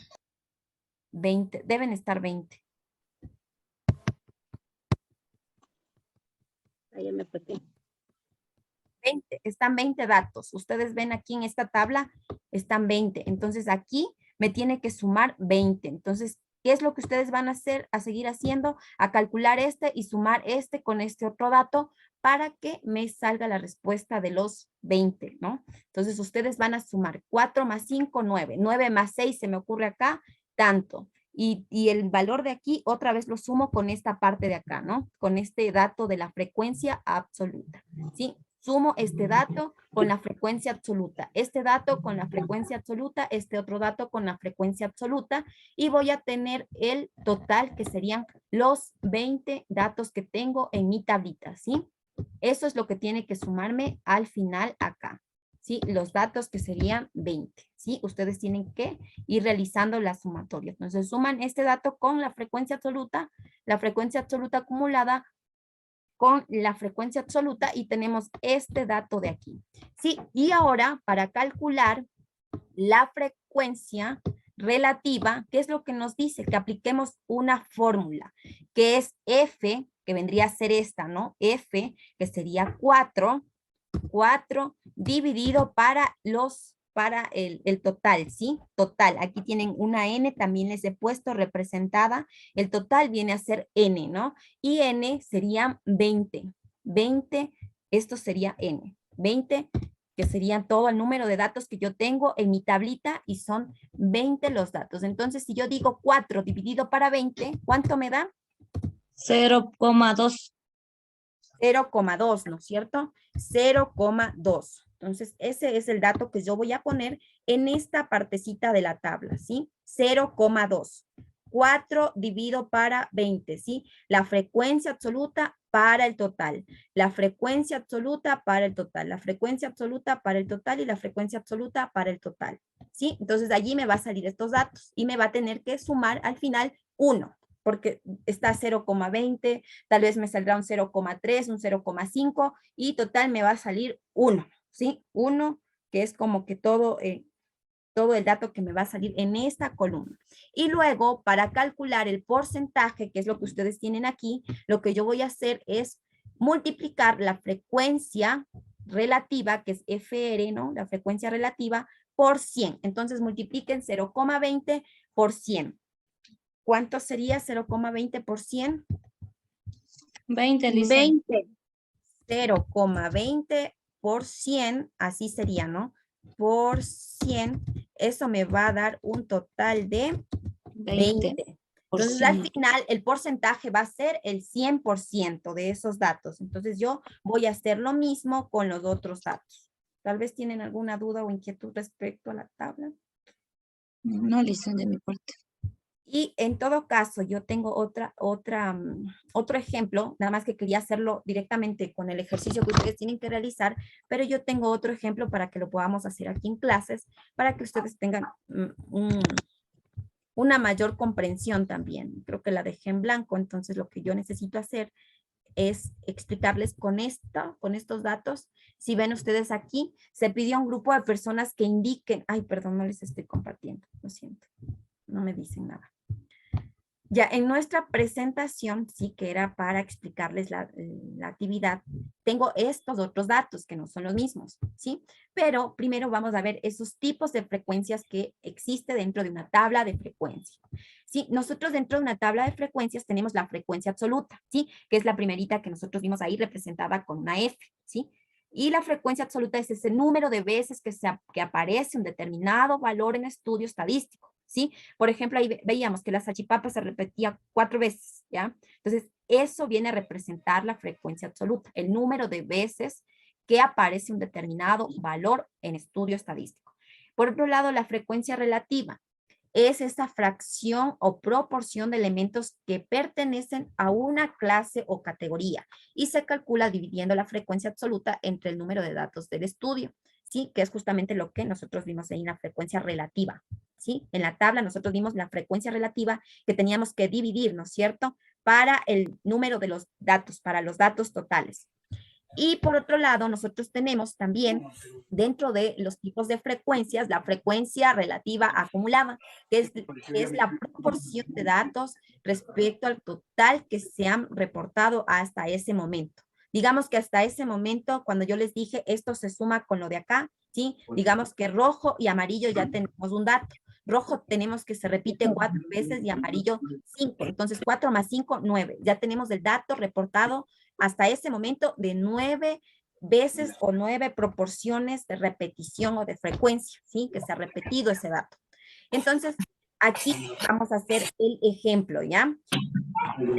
20, deben estar 20. Ahí me perdí. 20, están 20 datos. Ustedes ven aquí en esta tabla, están 20. Entonces aquí me tiene que sumar 20. Entonces, ¿qué es lo que ustedes van a hacer, a seguir haciendo? A calcular este y sumar este con este otro dato para que me salga la respuesta de los 20, ¿no? Entonces, ustedes van a sumar 4 más 5, 9. 9 más 6 se me ocurre acá, tanto. Y el valor de aquí, otra vez lo sumo con esta parte de acá, ¿no? Con este dato de la frecuencia absoluta, ¿sí? Sumo este dato con la frecuencia absoluta, este dato con la frecuencia absoluta, este otro dato con la frecuencia absoluta, y voy a tener el total que serían los 20 datos que tengo en mi tablita, ¿sí? Eso es lo que tiene que sumarme al final acá, ¿sí? Los datos que serían 20, ¿sí? Ustedes tienen que ir realizando la sumatoria. Entonces suman este dato con la frecuencia absoluta acumulada con la frecuencia absoluta y tenemos este dato de aquí, ¿sí? Y ahora para calcular la frecuencia relativa, ¿qué es lo que nos dice? Que apliquemos una fórmula, que es F, que vendría a ser esta, ¿no? F, que sería 4 dividido para el total, ¿sí? Total, aquí tienen una N, también les he puesto representada, el total viene a ser N, ¿no? Y N serían 20, esto sería N, 20, que serían todo el número de datos que yo tengo en mi tablita y son 20 los datos. Entonces, si yo digo 4 dividido para 20, ¿cuánto me da? 0,2. 0,2, ¿no es cierto? 0,2. Entonces, ese es el dato que yo voy a poner en esta partecita de la tabla, ¿sí? 0,2. 4 dividido para 20, ¿sí? La frecuencia absoluta para el total. La frecuencia absoluta para el total. La frecuencia absoluta para el total y la frecuencia absoluta para el total, ¿sí? Entonces, allí me va a salir estos datos y me va a tener que sumar al final 1. Porque está 0,20, tal vez me saldrá un 0,3, un 0,5 y total me va a salir 1, ¿sí? 1, que es como que todo el dato que me va a salir en esta columna. Y luego, para calcular el porcentaje, que es lo que ustedes tienen aquí, lo que yo voy a hacer es multiplicar la frecuencia relativa, que es FR, ¿no? La frecuencia relativa, por 100. Entonces, multipliquen 0,20 por 100. ¿Cuánto sería 0,20 por 100? 20, Lisa. 20. 0,20 por 100, así sería, ¿no? Por 100, eso me va a dar un total de 20. Entonces, al final, el porcentaje va a ser el 100% de esos datos. Entonces, yo voy a hacer lo mismo con los otros datos. Tal vez tienen alguna duda o inquietud respecto a la tabla. No, listen de mi parte. Y en todo caso, yo tengo otro ejemplo, nada más que quería hacerlo directamente con el ejercicio que ustedes tienen que realizar, pero yo tengo otro ejemplo para que lo podamos hacer aquí en clases, para que ustedes tengan una mayor comprensión también. Creo que la dejé en blanco, entonces lo que yo necesito hacer es explicarles con estos datos. Si ven ustedes aquí, se pidió a un grupo de personas que indiquen, ay, perdón, no les estoy compartiendo, lo siento, no me dicen nada. Ya en nuestra presentación, sí que era para explicarles la actividad, tengo estos otros datos que no son los mismos, ¿sí? Pero primero vamos a ver esos tipos de frecuencias que existe dentro de una tabla de frecuencia. Sí, nosotros dentro de una tabla de frecuencias tenemos la frecuencia absoluta, ¿sí? Que es la primerita que nosotros vimos ahí representada con una F, ¿sí? Y la frecuencia absoluta es ese número de veces que aparece un determinado valor en estudio estadístico, ¿sí? Por ejemplo, ahí veíamos que la salchipapa se repetía 4 veces, ¿ya? Entonces, eso viene a representar la frecuencia absoluta, el número de veces que aparece un determinado valor en estudio estadístico. Por otro lado, la frecuencia relativa es esa fracción o proporción de elementos que pertenecen a una clase o categoría y se calcula dividiendo la frecuencia absoluta entre el número de datos del estudio, ¿sí? Que es justamente lo que nosotros vimos ahí en la frecuencia relativa, ¿sí? En la tabla nosotros vimos la frecuencia relativa que teníamos que dividir, ¿no es cierto? Para el número de los datos, para los datos totales. Y por otro lado, nosotros tenemos también dentro de los tipos de frecuencias, la frecuencia relativa acumulada, que es la proporción de datos respecto al total que se han reportado hasta ese momento. Digamos que hasta ese momento, cuando yo les dije, esto se suma con lo de acá, ¿sí? Digamos que rojo y amarillo ya tenemos un dato. Rojo tenemos que se repite 4 veces y amarillo 5. Entonces, 4 más 5, 9. Ya tenemos el dato reportado hasta ese momento de 9 veces o 9 proporciones de repetición o de frecuencia, ¿sí? Que se ha repetido ese dato. Entonces, aquí vamos a hacer el ejemplo, ¿ya?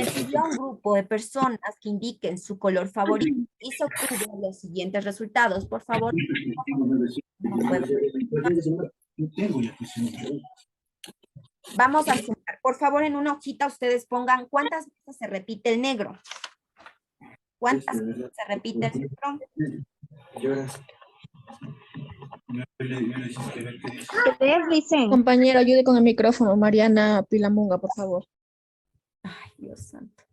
Se pidió a un grupo de personas que indiquen su color favorito y se obtuvieron los siguientes resultados. Por favor. Vamos a sumar. Por favor, en una hojita ustedes pongan cuántas veces se repite el negro. ¿Cuántas veces se repite el negro? Compañero, ayude con el micrófono. Mariana Pilamunga, por favor. Ay, Dios santo.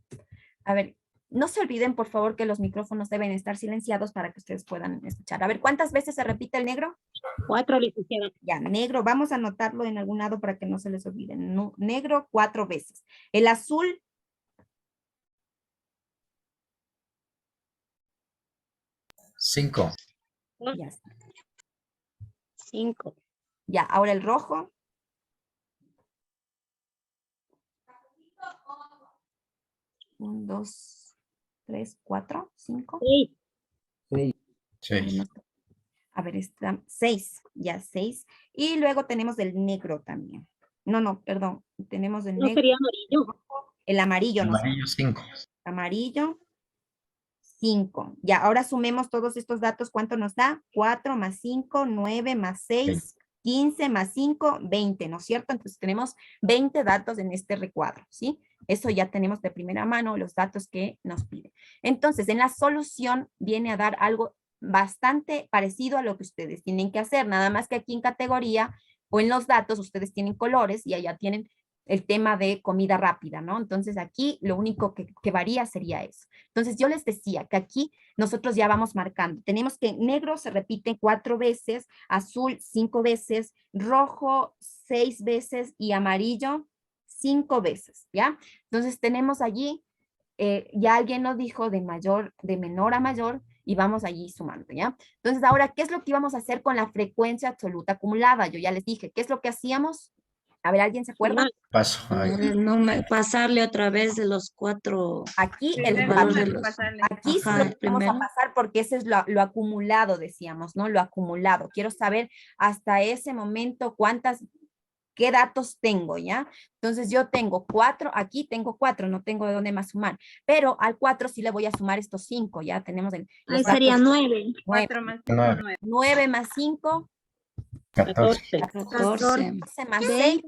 A ver, no se olviden, por favor, que los micrófonos deben estar silenciados para que ustedes puedan escuchar. A ver, ¿cuántas veces se repite el negro? 4, licenciada. Ya, negro, vamos a anotarlo en algún lado para que no se les olvide. No, negro, 4 veces. El azul. 5. Ya está. 5. Ya, ahora el rojo. 1, 2, 3, 4, 5. 6. A ver, está 6, ya 6. Y luego tenemos el negro también. No, perdón. Tenemos el negro. ¿No sería amarillo? El amarillo. Amarillo 5. Amarillo 5. Ya, ahora sumemos todos estos datos. ¿Cuánto nos da? 4 más 5, 9 más 6, 15 más 5, 20, ¿no es cierto? Entonces tenemos 20 datos en este recuadro, ¿sí? Eso ya tenemos de primera mano los datos que nos pide. Entonces, en la solución viene a dar algo bastante parecido a lo que ustedes tienen que hacer, nada más que aquí en categoría o en los datos ustedes tienen colores y allá tienen el tema de comida rápida, ¿no? Entonces aquí lo único que varía sería eso. Entonces yo les decía que aquí nosotros ya vamos marcando. Tenemos que negro se repite 4 veces, azul 5 veces, rojo 6 veces y amarillo 5 veces, ¿ya? Entonces tenemos allí, ya alguien nos dijo de menor a mayor y vamos allí sumando, ¿ya? Entonces ahora, ¿qué es lo que íbamos a hacer con la frecuencia absoluta acumulada? Yo ya les dije, ¿qué es lo que hacíamos? A ver, ¿alguien se acuerda? Paso. Pasarle otra vez de los 4. Aquí valor de los... Aquí Ajá, lo vamos a pasar porque ese es lo acumulado, decíamos, ¿no? Lo acumulado. Quiero saber hasta ese momento qué datos tengo, ¿ya? Entonces yo tengo 4, aquí tengo 4, no tengo de dónde más sumar, pero al 4 sí le voy a sumar estos 5, ya tenemos Ahí sería 9. 4 más 5, 9 más 5, 14. 14 más 6,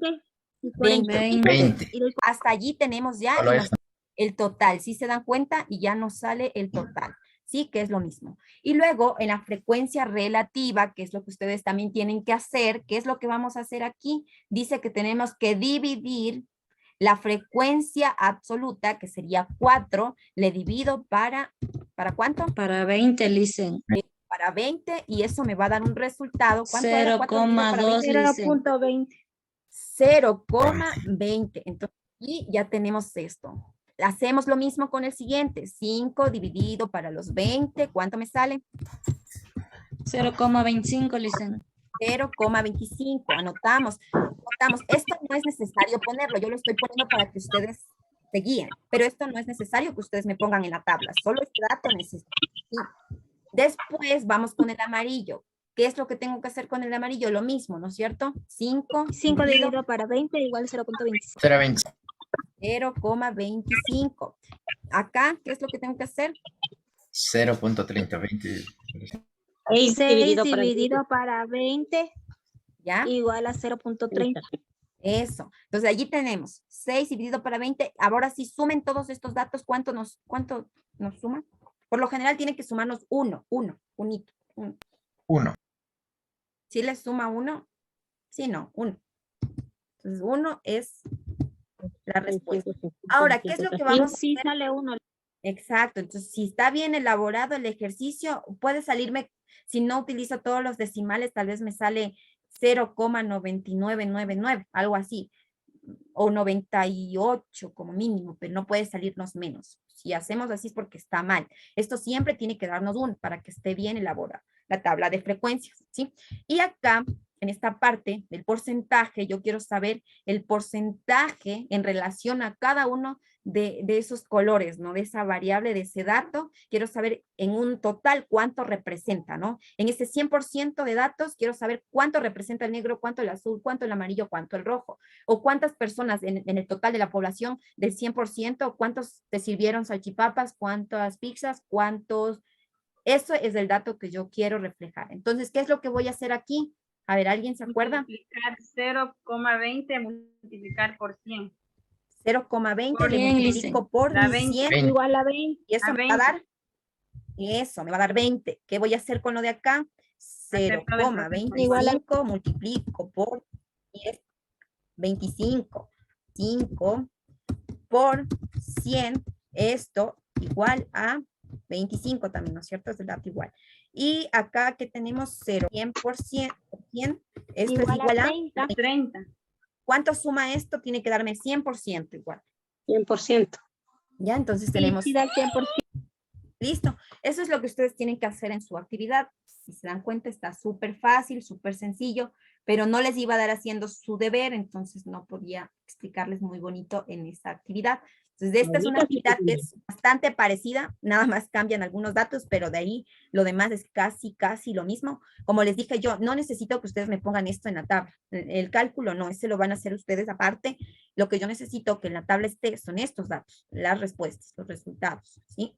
20. 20. Hasta allí tenemos ya Solo y nos eso. el total, ¿sí se dan cuenta? Y ya nos sale el total, ¿sí? Que es lo mismo. Y luego en la frecuencia relativa, que es lo que ustedes también tienen que hacer, ¿qué es lo que vamos a hacer aquí? Dice que tenemos que dividir la frecuencia absoluta, que sería 4, le divido ¿para cuánto? Para 20, Listen. Para 20, y eso me va a dar un resultado. ¿Cuánto era 4 dividido para 20? 0.20. 0,20. Entonces, y ya tenemos esto. Hacemos lo mismo con el siguiente. 5 dividido para los 20. ¿Cuánto me sale? 0,25, Listen. 0,25. Anotamos. Esto no es necesario ponerlo. Yo lo estoy poniendo para que ustedes se guíen. Pero esto no es necesario que ustedes me pongan en la tabla. Solo este dato necesito. Sí. Después vamos con el amarillo. ¿Qué es lo que tengo que hacer con el amarillo? Lo mismo, ¿no es cierto? 5 dividido para 20 igual 0.25. 0,20. 0,25. Acá, ¿qué es lo que tengo que hacer? 0.30. 20. 6 dividido para 20 ¿ya? Igual a 0.30. Eso. Entonces allí tenemos 6 dividido para 20. Ahora sí sumen todos estos datos. ¿Cuánto nos suma? Por lo general tiene que sumarnos 1. 1. ¿Sí les suma 1? Sí, no, 1. Entonces 1 es la respuesta. Ahora, ¿qué es lo que vamos a hacer? Sí, sale 1. Exacto. Entonces, si está bien elaborado el ejercicio, puede salirme, si no utilizo todos los decimales, tal vez me sale 0,9999, algo así, o 98 como mínimo, pero no puede salirnos menos. Si hacemos así es porque está mal. Esto siempre tiene que darnos 1 para que esté bien elaborada la tabla de frecuencias, ¿sí? Y acá, en esta parte del porcentaje, yo quiero saber el porcentaje en relación a cada uno de esos colores, ¿no? De esa variable, de ese dato, quiero saber en un total cuánto representa, ¿no? En ese 100% de datos, quiero saber cuánto representa el negro, cuánto el azul, cuánto el amarillo, cuánto el rojo, o cuántas personas en el total de la población del 100%, cuántos te sirvieron salchipapas, cuántas pizzas, cuántos... Eso es el dato que yo quiero reflejar. Entonces, ¿qué es lo que voy a hacer aquí? A ver, ¿alguien se acuerda? Multiplicar 0,20 multiplicar por 100. 0,20 le multiplico por 100 igual a 20. Y eso me va a dar, me va a dar 20. ¿Qué voy a hacer con lo de acá? 0,25 multiplico por 10, 25. 5 por 100, esto igual a 25 también, ¿no es cierto? Es el dato igual. Y acá que tenemos 0, 100%, 100, esto igual es igual a 30. ¿Cuánto suma esto? Tiene que darme 100% igual. 100%. Ya, entonces tenemos... Sí, da 100%. Listo. Eso es lo que ustedes tienen que hacer en su actividad. Si se dan cuenta, está súper fácil, súper sencillo, pero no les iba a dar haciendo su deber, entonces no podía explicarles muy bonito en esta actividad. Entonces, esta es una actividad que es bastante parecida, nada más cambian algunos datos, pero de ahí lo demás es casi lo mismo. Como les dije yo, no necesito que ustedes me pongan esto en la tabla. El cálculo no, ese lo van a hacer ustedes aparte. Lo que yo necesito que en la tabla esté son estos datos, las respuestas, los resultados, ¿sí?